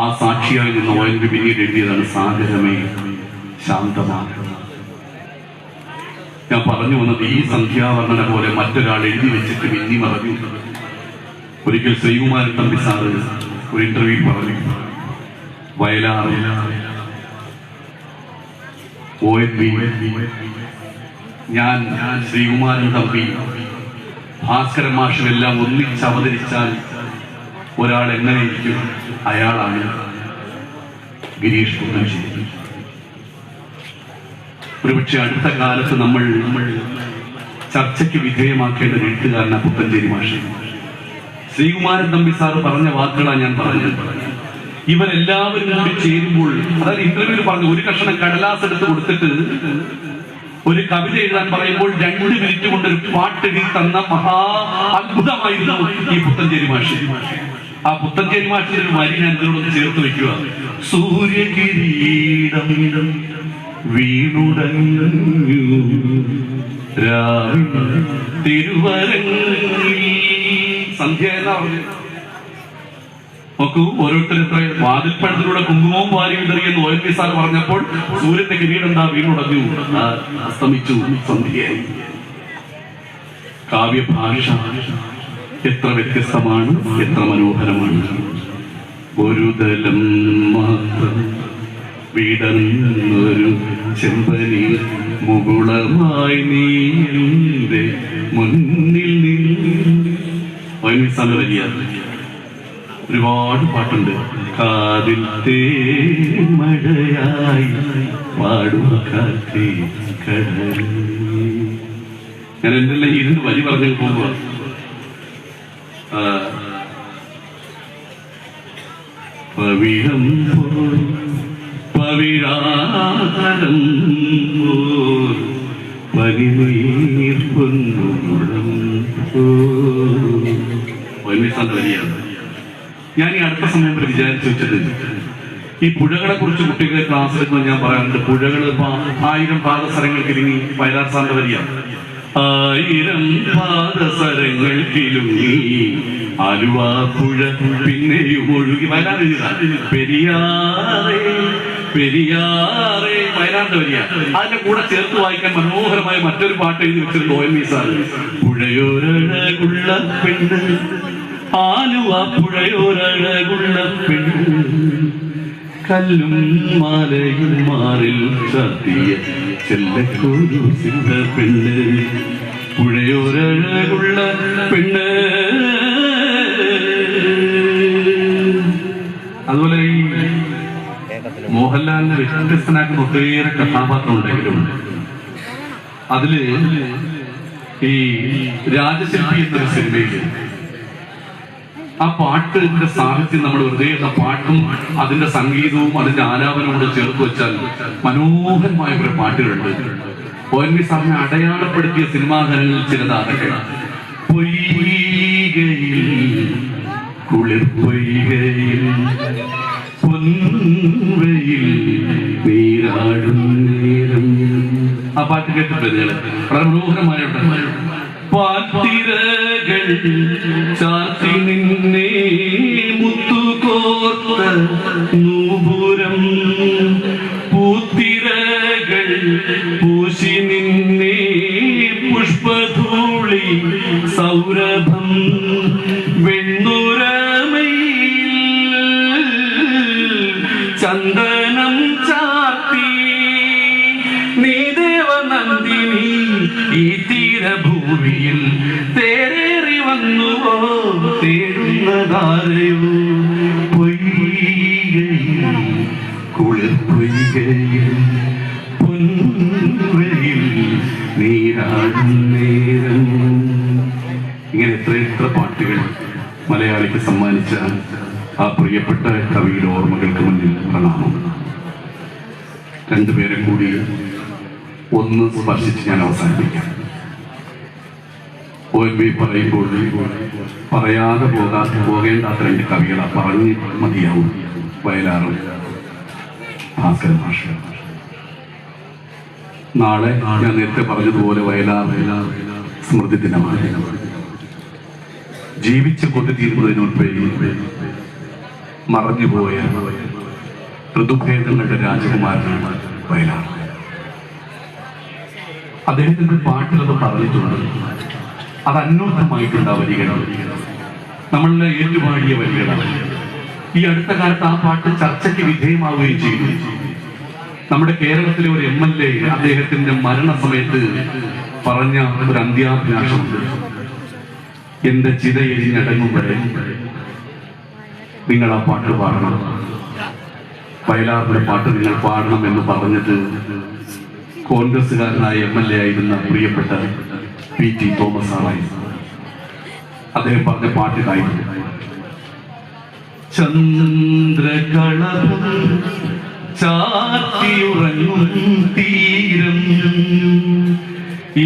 ആ സാക്ഷിയായി നിന്ന് ONV പിന്നീട് എഴുതിയതാണ് സാഗരമേ ശാന്തമാകുക. ഞാൻ പറഞ്ഞു വന്നത് ഈ സന്ധ്യാവർണ്ണന പോലെ മറ്റൊരാൾ എഴുതി വെച്ചിട്ട് മിന്നി മറഞ്ഞു. ഒരിക്കൽ ശ്രീകുമാരൻ തമ്പി സാറ് ഒരു ഇന്റർവ്യൂ പറഞ്ഞു, വയലാറിൽ ONV ഞാൻ ശ്രീകുമാരൻ തമ്പി ഭാസ്കരൻ മാഷുമെല്ലാം ഒന്നിച്ച് അവതരിച്ചാൽ ഒരാൾ എങ്ങനെയിരിക്കും, അയാളാണ് ഗിരീഷ് പുത്തഞ്ചേരി. ഒരുപക്ഷെ അടുത്ത കാലത്ത് നമ്മൾ ചർച്ചയ്ക്ക് വിധേയമാക്കേണ്ട ഒരു എഴുത്തുകാരനാണ് പുത്തഞ്ചേരി മാഷ്. ശ്രീകുമാരൻ തമ്പി സാറ് പറഞ്ഞ വാക്കുകളാണ് ഞാൻ പറഞ്ഞത്. ഇവരെല്ലാവരും കൂടി ചേരുമ്പോൾ, അതായത് ഇന്റർവ്യൂവിൽ പറഞ്ഞു, ഒരു കഷണം കടലാസ് എടുത്ത് കൊടുത്തിട്ട് ഒരു കവിത എഴുതാൻ പറയുമ്പോൾ 2 മിനിറ്റ് കൊണ്ട് ഒരു പാട്ട് എഴുതി തന്ന മഹാ അത്ഭുതമായിരുന്നു ഈ പുത്തഞ്ചേരി മാഷ്. ആ പുത്തഞ്ചേരി മാഷിന്റെ ഒരു വരി ഞാൻ ഇതിനോടൊന്ന് ചേർത്ത് വെക്കുക. സൂര്യകിരീടം വീണുടഞ്ഞു തിരുവരങ്ങിൽ സന്ധ്യ എന്നാ പറഞ്ഞു. നോക്കൂ, ഓരോരുത്തർ എത്ര വാതിൽപ്പഴത്തിലൂടെ കുങ്കുമവും വാരി വിതറിയെന്ന് ONV സാർ പറഞ്ഞപ്പോൾ സൂര്യന്റെ കിരീടം എന്താ വീണുടഞ്ഞു, അസ്തമിച്ചു, സന്ധ്യയായി. കാവ്യഭാഷ എത്ര വ്യത്യസ്തമാണ്, എത്ര മനോഹരമാണ്. ഒരു തലം മാത്രം വിടർന്നൊരു ചെമ്പനി മുകുളമായി നീന്റെ മുന്നിൽ നിന്ന്. ONV സാർ വരികയാണ്. ഒരുപാട് പാട്ടുണ്ട്. കാതിൽ മഴയായി പാടുക കാറ്റേ കടൽ. ഞാൻ എന്തെല്ലാം ഇരുന്ന് വരി പറഞ്ഞു പോവുക. പവിഴം പവിഴാതരം പനിനീർ പൊന്നുടം വരിയാണ്. ഞാൻ ഈ അടുത്ത സമയം വരെ വിചാരിച്ചു വെച്ചത്, ഈ പുഴകളെ കുറിച്ച് കുട്ടികളെ ക്ലാസ് എടുക്കുമ്പോൾ ഞാൻ പറയാറുണ്ട്, പുഴകൾ 1000 പാദസരങ്ങൾക്കിരുങ്ങി. വയലാർ സാറിന്റെ വരിയാണ്. 1000 പാദസരങ്ങൾക്കിലുങ്ങി ആലുവ പുഴ പിന്നെയും ഒഴുകി. വയലാർ പെരിയാറേ പെരിയാറേ, വയലാറിന്റെ വരിയാണ്. അതിന്റെ കൂടെ ചേർത്ത് വായിക്കാൻ മനോഹരമായ മറ്റൊരു പാട്ട് എഴുതി വെച്ചിട്ടുണ്ട് ONV സാർ. പുഴയോരഴകുള്ള പെണ്ണ് ആലുവ പുഴയോരഴകുള്ള പെണ്ണ് കല്ലും മാലയും മാറിൽ ചാത്തിയ ചെല്ലക്കൊരു സിദ്ധ പെണ്ണ്. പുഴയോരഴകുള്ള പെണ്ണ്. അതുപോലെ ഈ മോഹൻലാലിന് വ്യത്യസ്തനാക്കുന്ന ഒട്ടേറെ കഥാപാത്രം ഉണ്ടെങ്കിലും അതില് ഈ രാജശില്പി എന്നൊരു സിനിമയില് ആ പാട്ടിന്റെ സാഹിത്യം നമ്മൾ വെറുതെ പാട്ടും അതിന്റെ സംഗീതവും അതിന്റെ ആലാപനവും കൂടെ ചേർത്ത് വെച്ചാൽ മനോഹരമായ കുറെ പാട്ടുകളുണ്ട്. ONV സാറിനെ അടയാളപ്പെടുത്തിയ സിനിമാ ഗാനങ്ങളിൽ ചിലത് അതൊക്കെ. പൊയ്കയിൽ കുളിർ പൊയ്കയിൽ പൊൻവയിൽ നീരാടും നേരം. ആ പാട്ട് കേട്ടിട്ടില്ല, വളരെ മനോഹരമായ പാത്തിരകൾ ചാത്തി നിന്നെ മുത്തുകോർത്ത നൂപുരം പൂത്തിരകൾ പൂശി നിന്നെ പുഷ്പധൂളി സൗരഭം വെണ്ണുരമയിൽ ചന്ദനം ചാത്തി നീ ദേവനന്ദിനി ഈ തീരഭൂമിയിൽ തേരേറി വന്നുവോ തേടുന്നതാരയോ പൊയ്കയിൽ കുളിർ പൊയ്കയിൽ പൊൻവയിൽ നീരാടും നേരം. ഇങ്ങനെ എത്ര പാട്ടുകൾ മലയാളിക്ക് സമ്മാനിച്ച ആ പ്രിയപ്പെട്ട കവിയുടെ ഓർമ്മകൾക്ക് മുന്നിൽ പ്രണാമം. രണ്ടുപേരെ കൂടി ഒന്ന് സ്പർശിച്ച് ഞാൻ അവസാനിപ്പിക്കാം. ONV പറയുമ്പോൾ പറയാതെ പോകേണ്ടാത്ത 2 കവികളാ പറഞ്ഞ് മതിയാവും. വയലാറും ഭാസ്കരൻ മാഷ്. നാളെ ഞാൻ നേരത്തെ പറഞ്ഞതുപോലെ വയലാർ സ്മൃതി ദിനമാണ്. ജീവിച്ച് കൊണ്ടുതീരുന്നതിന് മുൻപേ മറഞ്ഞുപോയ ഋതുഭേദങ്ങളുടെ രാജകുമാരനാണ് വയലാർ. അദ്ദേഹത്തിന്റെ പാട്ടിലത് പറഞ്ഞിട്ടുണ്ട്. അത് അന്വർത്ഥമായിട്ടുണ്ട് ആ വരികളാണ്, നമ്മളുടെ ഏറ്റുപാടിയ വരികളാണ്. ഈ അടുത്ത കാലത്ത് ആ പാട്ട് ചർച്ചയ്ക്ക് വിധേയമാവുകയും ചെയ്തു. നമ്മുടെ കേരളത്തിലെ ഒരു MLA അദ്ദേഹത്തിന്റെ മരണസമയത്ത് പറഞ്ഞ ഒരു അന്ത്യാഭിലാഷമുണ്ട്: എന്റെ ചിതയെരിഞ്ഞടങ്ങും വരെ നിങ്ങൾ ആ പാട്ട് പാടണം, വയലാറിന്റെ പാട്ട് നിങ്ങൾ പാടണം എന്ന് പറഞ്ഞത് കോൺഗ്രസുകാരനായ MLA ആയിരുന്ന പ്രിയപ്പെട്ട PT തോമസ് ആയിരുന്നു. അദ്ദേഹം പറഞ്ഞ പാട്ടിലായിരുന്നു: ചന്ദ്രകളഭം ചാർത്തിയുറങ്ങും തീരം,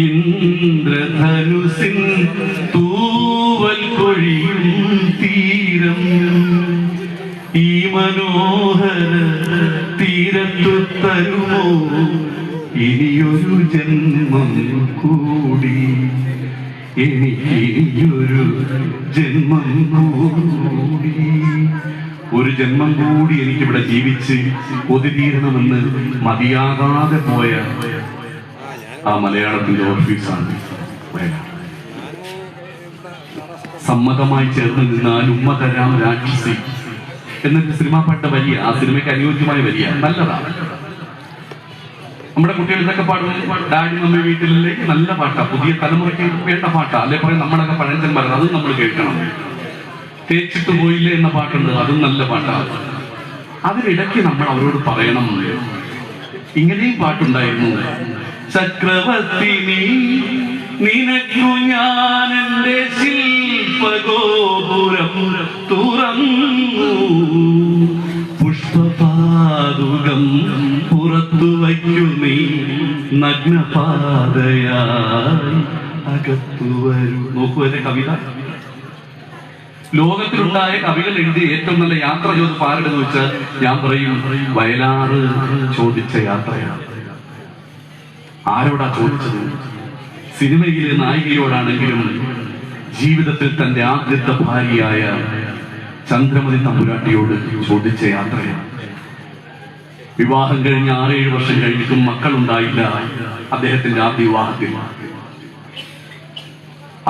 ഇന്ദ്രധനുസിൻ തൂവൽ കൊഴിയും തീരം, ഈ മനോഹര തീരത്തു തരുമോ ഇനിയൊരു ജന്മം കൂടി, എനിക്കിനിയൊരു ജന്മം കൂടി, ഒരു ജന്മം കൂടി എനിക്കിവിടെ ജീവിച്ച് ഒതുതീരണമെന്ന് മതിയാകാതെ പോയ ആ മലയാളത്തിന്റെ ഓഫീസാണ് വയലാർ. സമ്മതമായി ചേർന്ന് നിന്നാൽ ഉമ്മ തരാം രാക്ഷസി എന്നൊരു സിനിമാ പാട്ട വരിക, ആ സിനിമയ്ക്ക് അനുയോജ്യമായ വരിക, നല്ലതാണ്. നമ്മുടെ കുട്ടികൾ ഇതൊക്കെ പാടുന്നത് ഡാഡി മമ്മി വീട്ടിലേക്ക് നല്ല പാട്ടാ, പുതിയ തലമുറയ്ക്ക് വേണ്ട പാട്ടാ. അല്ലെ പറയും നമ്മളൊക്കെ പഴഞ്ചന്മാരാണ്, അതും നമ്മൾ കേൾക്കണം. തേച്ചിട്ട് പോയില്ലേ എന്ന പാട്ടുണ്ട്, അതും നല്ല പാട്ടാണ്. അതിനിടയ്ക്ക് നമ്മൾ അവരോട് പറയണം, ഇങ്ങനെയും പാട്ടുണ്ടായിരുന്നു: ചക്രവർത്തി നിനക്കു ഞാൻ എന്റെ ശില്പഗോപുരം തുറന്നു, പുഷ്പപാദുകം പുറത്തു വയ്ക്കു നീ നഗ്നപാതയായി അകത്തു വരൂ. നോക്കൂ എന്റെ കവിത. ലോകത്തിലുണ്ടായ കവികൾ എഴുതിയ ഏറ്റവും നല്ല യാത്ര ചോദിച്ച് പാരടെന്ന് വെച്ചാൽ ഞാൻ പറയും വയലാറ് ചോദിച്ച യാത്രയാണ്. ആരോടാ ചോദിച്ചത്? സിനിമയിലെ നായികയോടാണെങ്കിലും ജീവിതത്തിൽ തന്റെ ആദ്യത്തെ ഭാര്യയായ ചന്ദ്രമതി തമ്പുരാട്ടിയോട് ചോദിച്ച യാത്രയാണ്. വിവാഹം കഴിഞ്ഞ് 6-7 വർഷം കഴിഞ്ഞിട്ടും മക്കളുണ്ടായില്ല അദ്ദേഹത്തിന്റെ ആദ്യ വിവാഹത്തിൽ.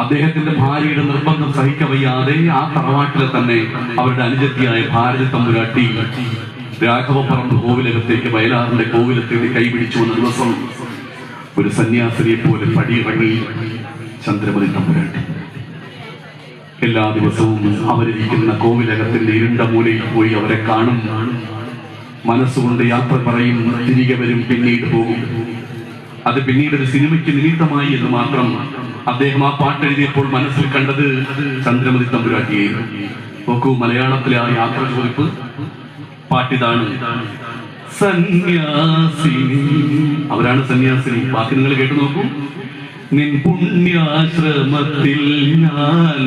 അദ്ദേഹത്തിന്റെ ഭാര്യയുടെ നിർബന്ധം സഹിക്കവയ്യാതെ ആ തറവാട്ടിലെ തന്നെ അവരുടെ അനുജത്തിയായ ഭാരതി തമ്പുരാട്ടി രാഘവപ്പറമ്പ് കോവിലകത്തേക്ക്, വയലാറിന്റെ കോവിലത്തേക്ക് കൈപിടിച്ചു വന്ന ദിവസം ഒരു സന്യാസിനിയെ പോലെ പടിയിറങ്ങി ചന്ദ്രമതി തമ്പുരാട്ടി. എല്ലാ ദിവസവും അവരിരിക്കുന്ന കോവിലകത്തിന്റെ ഇരുണ്ട മൂലയിൽ പോയി അവരെ കാണും, മനസ്സുകൊണ്ട് യാത്ര പറയും, തിരികെ വരും, പിന്നീട് പോകും. അത് പിന്നീട് ഒരു സിനിമയ്ക്ക് നിമിത്തമായി എന്ന് മാത്രം. അദ്ദേഹം ആ പാട്ടെഴുതിയപ്പോൾ മനസ്സിൽ കണ്ടത് ചന്ദ്രമതി തമ്പുരാട്ടിയായിരുന്നു. നോക്കൂ, മലയാളത്തിലെ ആ യാത്ര ചോദിപ്പ് പാട്ടിതാണ്: സന്യാസിനി. അവരാണ് സന്യാസിനി. ബാക്കി നിങ്ങൾ കേട്ടു നോക്കൂ. നിൻ പുണ്യാശ്രമത്തിൽ ഞാൻ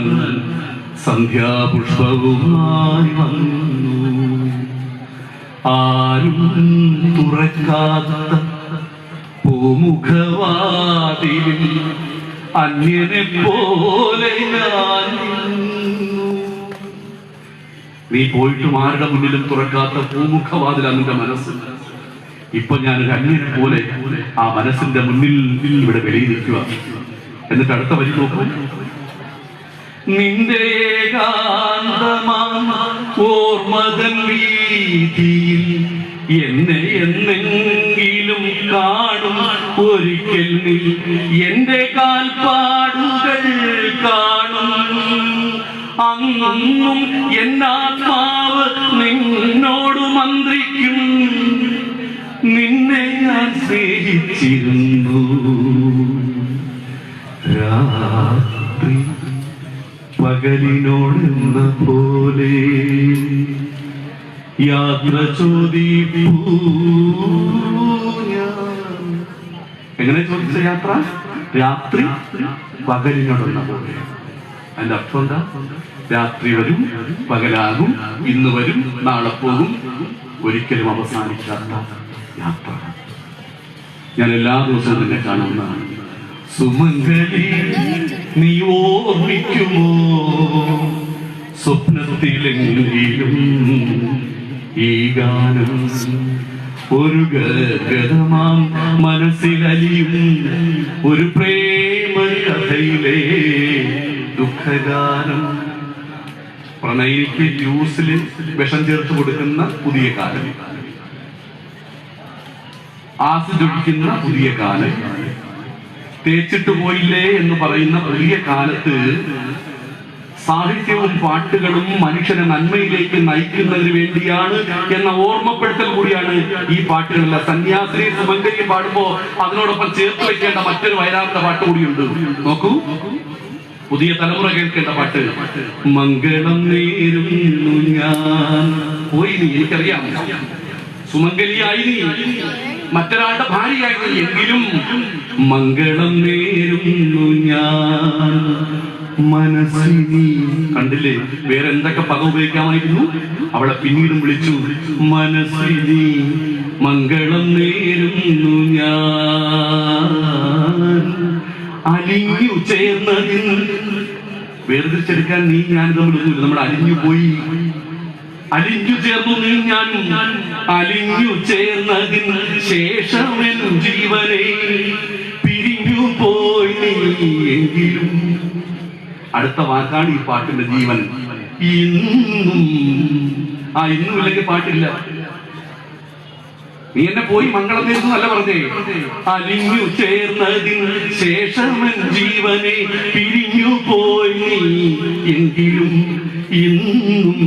സന്ധ്യാപുഷ്പവുമായി വന്നു, ആരും തുറക്കാത്ത പൂമുഖവാതിലിൽ അന്യനെ പോലെ ഞാൻ. നീ പോയിട്ടും ആരുടെ മുന്നിലും തുറക്കാത്ത പൂമുഖവാതിലാണ് നിന്റെ മനസ്സ്. ഇപ്പൊ ഞാനൊരു അന്യനെ പോലെ ആ മനസ്സിന്റെ മുന്നിൽ ഇവിടെ വെളിയിരിക്കുക. എന്നിട്ട് അടുത്ത വരി നോക്കൂ: നിന്റെ ഏകാന്തമാം ഓർമ്മതൻ വീതിയിൽ എന്നെ എന്നെങ്കിലും കാണും ഒരിക്കൽ നീ, എന്റെ കാൽപ്പാടുകൾ കാണും അന്നും എന്നാത്മാവ് നിന്നോട് മന്ത്രിക്കും, നിന്നെ ഞാൻ സ്നേഹിച്ചിരുന്നു. രാത്രി പകലിനോടെന്ന പോലെ യാത്ര ചോദിപ്പൂ. എങ്ങനെ ചോദിച്ച യാത്ര? രാത്രി പകലിനോടെന്ന പോലെ. അതിന്റെ അർത്ഥം എന്താ? രാത്രി വരും, പകലാകും, ഇന്ന് വരും, നാളെ പോകും, ഒരിക്കലും അവസാനിക്കാത്ത യാത്ര. ഞാൻ എല്ലാ ദിവസവും നിന്നെ കാണുന്നതാണ്. സുമംഗലി നീ ഓർമ്മിക്കുമോ സ്വപ്നത്തിലെങ്കിലും ഈ ഗാനം? ഒരു ഗദ്ഗതമാം മനസ്സിലലിയും ഒരു പ്രേമ കഥയിലെ ദുഃഖഗാനം. പ്രണയിക്ക് ജ്യൂസിൽ വിഷം ചേർത്ത് കൊടുക്കുന്ന പുതിയ കാലം, ആസിഡ് ഒഴിക്കുന്ന പുതിയ കാലം, തേച്ചിട്ട് പോയില്ലേ എന്ന് പറയുന്ന പുതിയ കാലത്ത് സാഹിത്യവും പാട്ടുകളും മനുഷ്യനെ നന്മയിലേക്ക് നയിക്കുന്നതിന് വേണ്ടിയാണ് എന്ന ഓർമ്മപ്പെടുത്തൽ കൂടിയാണ് ഈ പാട്ടുകളിലെ. സന്യാസിനി സുമംഗലി പാടുമ്പോ അതിനോടൊപ്പം ചേർത്ത് വെക്കേണ്ട മറ്റൊരു വയലാറിന്റെ പാട്ട് കൂടിയുണ്ട്. നോക്കൂ, പുതിയ തലമുറ കേൾക്കേണ്ട പാട്ട്. മംഗളം നേരുന്നു ഞാൻ. പോയി നീ, എനിക്കറിയാം, സുമംഗലിയായി നീ, മറ്റൊരാളുടെ ഭാര്യയായി നീ, എങ്കിലും മംഗളം നേരുന്നു ഞാൻ മനസ്സിനി. കണ്ടില്ലേ, വേറെ എന്തൊക്കെ പദം ഉപയോഗിക്കാമായിരുന്നു, അവളെ പിന്നീടും വിളിച്ചു. മനസ്സിനി മംഗളം നേരുന്നു ഞാൻ അലിഞ്ഞു ചേർന്നതിൽ. വേർതിരിച്ചെടുക്കാൻ നീ ഞാൻ തമ്മിലൊന്നുമില്ല, നമ്മൾ അലിഞ്ഞു പോയി, അലിഞ്ഞു ചേർന്നു നീ ഞാനും. അലിഞ്ഞു ചേർന്നതിന് ശേഷമെൻ ജീവനെ പിരിഞ്ഞു പോയി നീ എങ്കിലും. അടുത്ത വാക്കാണ് ഈ പാട്ടിന്റെ ജീവൻ. ഇന്നും ഇല്ലെങ്കിൽ പാട്ടില്ല. നീ എന്നെ പോയി മംഗളം നേരുന്നു അല്ല പറഞ്ഞേ. അലിഞ്ഞു ചേർന്നതിന് ശേഷമൻ ജീവനെ പിരിഞ്ഞു പോയി നീ എങ്കിലും ഇന്നും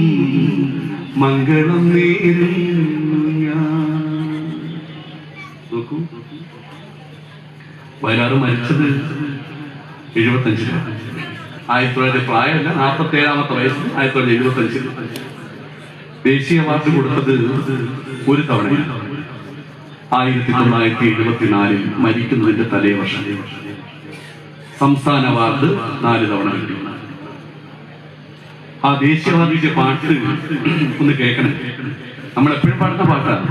മംഗളം നേരുന്നു ഞാൻ. നോക്കൂ, വയലാർ മരിച്ചത് 75. 1900 പ്രായമല്ല, 47-ാമത്തെ വയസ്സിൽ 1975 ദേശീയ അവാർഡ് കൊടുത്തത് ഒരു തവണ 1974 മരിക്കുന്നതിന്റെ തലേ വർഷം. സംസ്ഥാന അവാർഡ് 4 തവണ കിട്ടി. ആ ദേശീയ അവാർഡിന്റെ പാട്ട് ഒന്ന് കേൾക്കണം. നമ്മളെപ്പോഴും പാടുന്ന പാട്ടാണ്.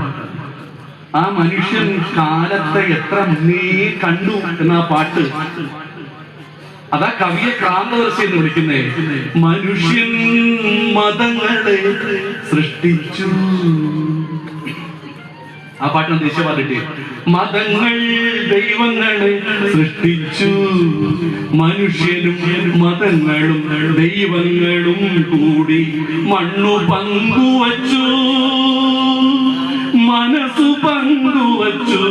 ആ മനുഷ്യൻ കാലത്തെ എത്ര മുന്നേ കണ്ടു എന്ന പാട്ട്. അതാ കവിയെ ക്രാന്തദർശി എന്ന് വിളിക്കുന്നേ. മനുഷ്യൻ മതങ്ങളെ സൃഷ്ടിച്ചു. ആ പാട്ടാണ് ദേശീയ പാട്ടിട്ട്. മതങ്ങൾ ദൈവങ്ങളെ സൃഷ്ടിച്ചു, മനുഷ്യനും മതങ്ങളും ദൈവങ്ങളും കൂടി മണ്ണു പങ്കുവച്ചു, മനസ്സു പങ്കുവച്ചു.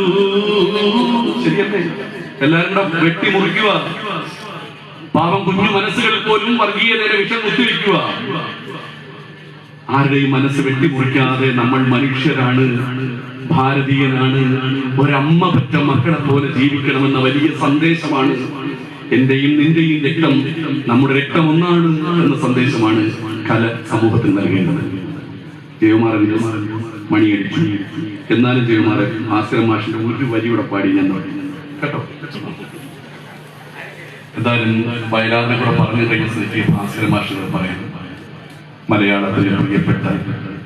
ശരിയല്ലേ? എല്ലാവരും കൂടെ വെട്ടിമുറിക്കുക. പാവം കുഞ്ഞു മനസ്സുകളിൽ പോലും വർഗീയതയുടെ വിഷം കുത്തിവെക്കുക. ആരുടെയും മനസ്സ് വെട്ടിമുറിക്കാതെ നമ്മൾ മനുഷ്യരാണ്, ഭാരതീയനാണ്, ഒരമ്മ പെറ്റ മക്കളെ പോലെ ജീവിക്കണമെന്ന വലിയ സന്ദേശമാണ്. എന്റെയും നിന്റെയും രക്തം, നമ്മുടെ രക്തം ഒന്നാണ് എന്ന സന്ദേശമാണ് കല സമൂഹത്തിന് നൽകേണ്ടത്. ജയകുമാരൻ മണിയടിച്ചു. എന്നാലും ജയകുമാരൻ ആശ്രമ മാഷിന്റെ ഒരു വരിയുടെ പാടി ഞാൻ കേട്ടോ. എന്തായാലും വയലാറിനെ കൂടെ പറഞ്ഞു കഴിഞ്ഞ സ്ഥിതിക്ക് ആശ്രമ മാഷിനെ പറയാം. മലയാളത്തിലെ പ്രിയപ്പെട്ട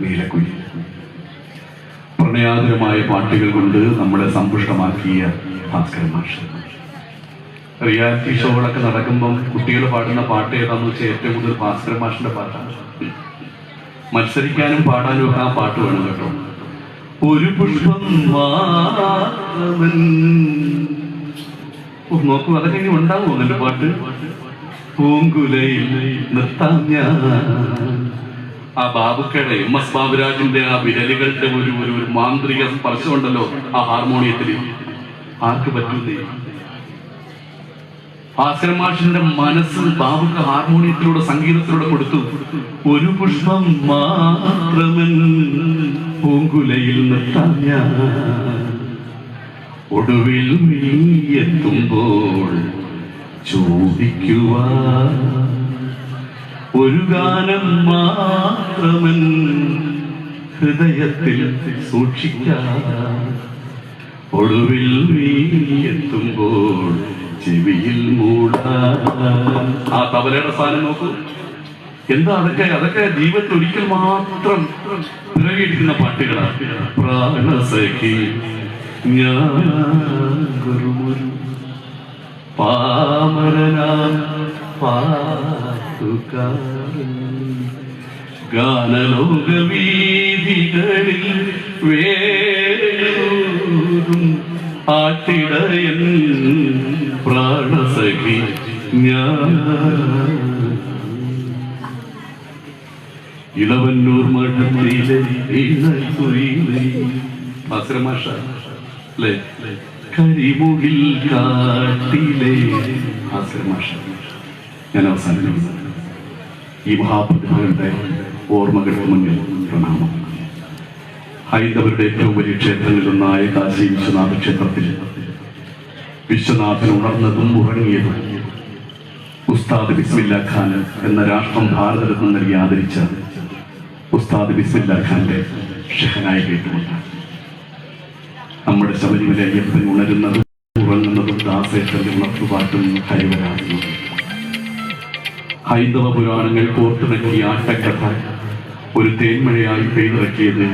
നീലക്കുയിൽ, പ്രണയാതുരമായ പാട്ടുകൾ കൊണ്ട് നമ്മളെ സമ്പുഷ്ടമാക്കിയ ഭാസ്കരൻ മാഷ്. റിയാലിറ്റി ഷോകളൊക്കെ നടക്കുമ്പം കുട്ടികൾ പാടുന്ന പാട്ട് ഏതാന്ന് വെച്ചാൽ ഏറ്റവും കൂടുതൽ ഭാസ്കരൻ മാഷിന്റെ പാട്ടാണ്. മത്സരിക്കാനും പാടാനും ഒക്കെ ആ പാട്ട് വേണം കേട്ടോ. ഒരു പുഷ്പം നോക്കൂ, അതൊക്കെ ഇനി ഉണ്ടാവുമോ എന്റെ പാട്ട്? പൂങ്കുലയിൽ നിർത്താം ഞാൻ. ആ ബാബുക്കയുടെ MS ബാബുരാജിന്റെ ആ വിരലുകളുടെ ഒരു മാന്ത്രിക സ്പർശമുണ്ടല്ലോ ആ ഹാർമോണിയത്തിൽ. ആർക്ക് പറ്റൂന്നേ? ഭാസ്കരൻ മാഷിന്റെ മനസ്സ് ബാബുക്ക് ഹാർമോണിയത്തിലൂടെ സംഗീതത്തിലൂടെ കൊടുത്തു. ഒരു പുഷ്പം മാത്രമൻ പൂങ്കുലയിൽ നിർത്താം ഞാൻ, ഒടുവിൽ നീ എത്തുമ്പോൾ ചോദിക്കുവാൻ ഒരു ഗാനം മാത്രമൻ ഹൃദയത്തിൽ സൂക്ഷിക്കാൻ, ഒടുവിൽ നീ എത്തുമ്പോൾ ചെവിയിൽ മൂടാൻ. ആ തബലയുടെ സ്ഥാനം നോക്കൂ. എന്താ അതൊക്കെ ജീവിതത്തിൽ ഒരിക്കൽ മാത്രം നിറവേറ്റുന്ന പാട്ടുകളാണ്. പ്രാണസഖി ഞാൻ പാമരനാം പാട്ടുകാരൻ, ഗാനലോകവീഥികളിൽ വേണു ആട്ടിടയൻ പ്രാണസഖി ഞാൻ. ഇളവന്നൂർ മഠത്തിലെ മാഷ അല്ലേ, കരിമുകിൽ കാട്ടിലെ മാഷ. ഞാൻ അവസാനിക്കുന്നു. ഈ മഹാപ്രതിഭകളുടെ ഓർമ്മകൾക്ക് മുന്നിൽ പ്രണാമം. ഹൈന്ദവരുടെ ഏറ്റവും വലിയ ക്ഷേത്രങ്ങളിലൊന്നായ കാശി വിശ്വനാഥ ക്ഷേത്രത്തിൽ വിശ്വനാഥൻ ഉണർന്നതും ഉറങ്ങിയതും ഉസ്താദ് ബിസ്മില്ലാ ഖാൻ എന്ന രാഷ്ട്രം ഭാരതരത്നം നൽകി ആദരിച്ച ഉസ്താദ് ബിസ്മില്ലാ ഖാന്റെ ഷെഹനായ കേട്ടുകൊണ്ടാണ്. നമ്മുടെ ശബരിമല അയ്യപ്പൻ ഉണരുന്നതും ഉറങ്ങുന്നതും ദാസേട്ടന്റെ ഉണർത്തുപാട്ടും ഹരിവരാകുന്നതും ഹൈന്ദവ പുരാണങ്ങൾ കോർത്തിണക്കിയ ആട്ടക്കഥ ഒരു തേന്മഴയായി പെയ്തിറക്കിയത്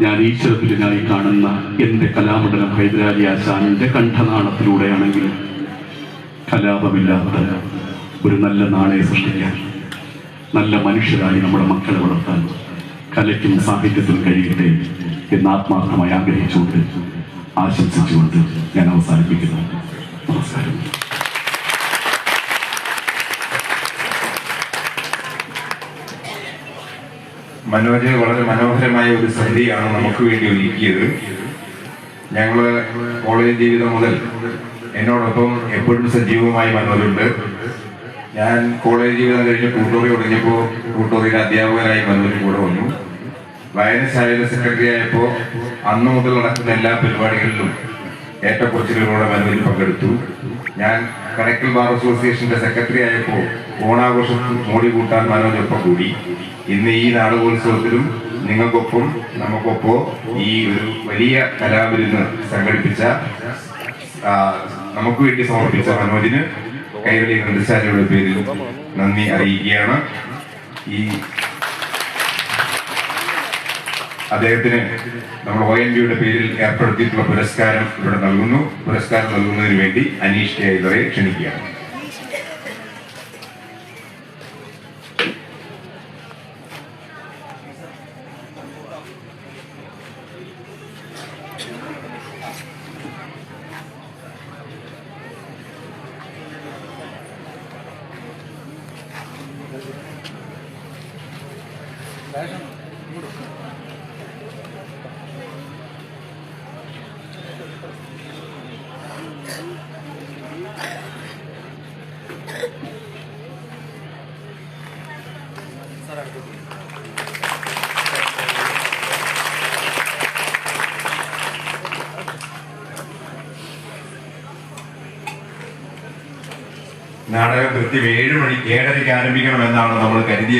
ഞാൻ ഈശ്വരത്തിനായി കാണുന്ന എൻ്റെ കലാമണ്ഡലം ഹൈദരാലി ആശാനിന്റെ കണ്ഠനാളത്തിലൂടെയാണെങ്കിൽ കലാപമില്ലാത്ത ഒരു നല്ല നാളെ സൃഷ്ടിക്കാൻ, നല്ല മനുഷ്യരായി നമ്മുടെ മക്കളെ വളർത്താൻ കലയ്ക്കും സാഹിത്യത്തിനും കഴിയട്ടെ എന്ന് ആത്മാർത്ഥമായി ആഗ്രഹിച്ചുകൊണ്ട് ആശംസിച്ചുകൊണ്ട് ഞാൻ അവസാനിപ്പിക്കുന്നു. നമസ്കാരം. മനോജ് വളരെ മനോഹരമായ ഒരു സന്ധ്യയാണ് നമുക്ക് വേണ്ടി ഒരുക്കിയത്. ഞങ്ങള് കോളേജ് ജീവിതം മുതൽ എന്നോടൊപ്പം എപ്പോഴും സജീവമായി മനോജുണ്ട്. ഞാൻ കോളേജ് ജീവിതം കഴിഞ്ഞ് ട്യൂട്ടോറി തുടങ്ങിയപ്പോൾ ട്യൂട്ടോറിയുടെ അധ്യാപകനായി മനോജ് കൂടെ വന്നു. വായനശാലയിലെ സെക്രട്ടറി ആയപ്പോൾ അന്ന് മുതൽ നടക്കുന്ന എല്ലാ പരിപാടികളിലും ഏറ്റക്കുറച്ചിലുകളോടെ മനോജ് പങ്കെടുത്തു. ഞാൻ കടക്കൽ ബാർ അസോസിയേഷന്റെ സെക്രട്ടറി ആയപ്പോൾ ഓണാഘോഷം മോടി കൂട്ടാൻ മനോജൊപ്പം കൂടി. ഇന്ന് ഈ നാടകോത്സവത്തിലും നിങ്ങൾക്കൊപ്പം നമുക്കൊപ്പം ഈ ഒരു വലിയ കലാവിരുന്ന് സംഘടിപ്പിച്ച നമുക്ക് വേണ്ടി സമർപ്പിച്ച മനോജിന് കൈരളി നൃത്തശാലയുടെ പേരിൽ നന്ദി അറിയിക്കുകയാണ്. ഈ അദ്ദേഹത്തിന് നമ്മൾ ONVയുടെ പേരിൽ ഏർപ്പെടുത്തിയിട്ടുള്ള പുരസ്കാരം ഇവിടെ നൽകുന്നു. പുരസ്കാരം നൽകുന്നതിന് വേണ്ടി അനീഷ് ടൈലറെ ക്ഷണിക്കുകയാണ്. നാടകം കൃത്യം 7 മണിക്ക് 7:30 ആരംഭിക്കണമെന്നാണ് നമ്മൾ കരുതിയത്.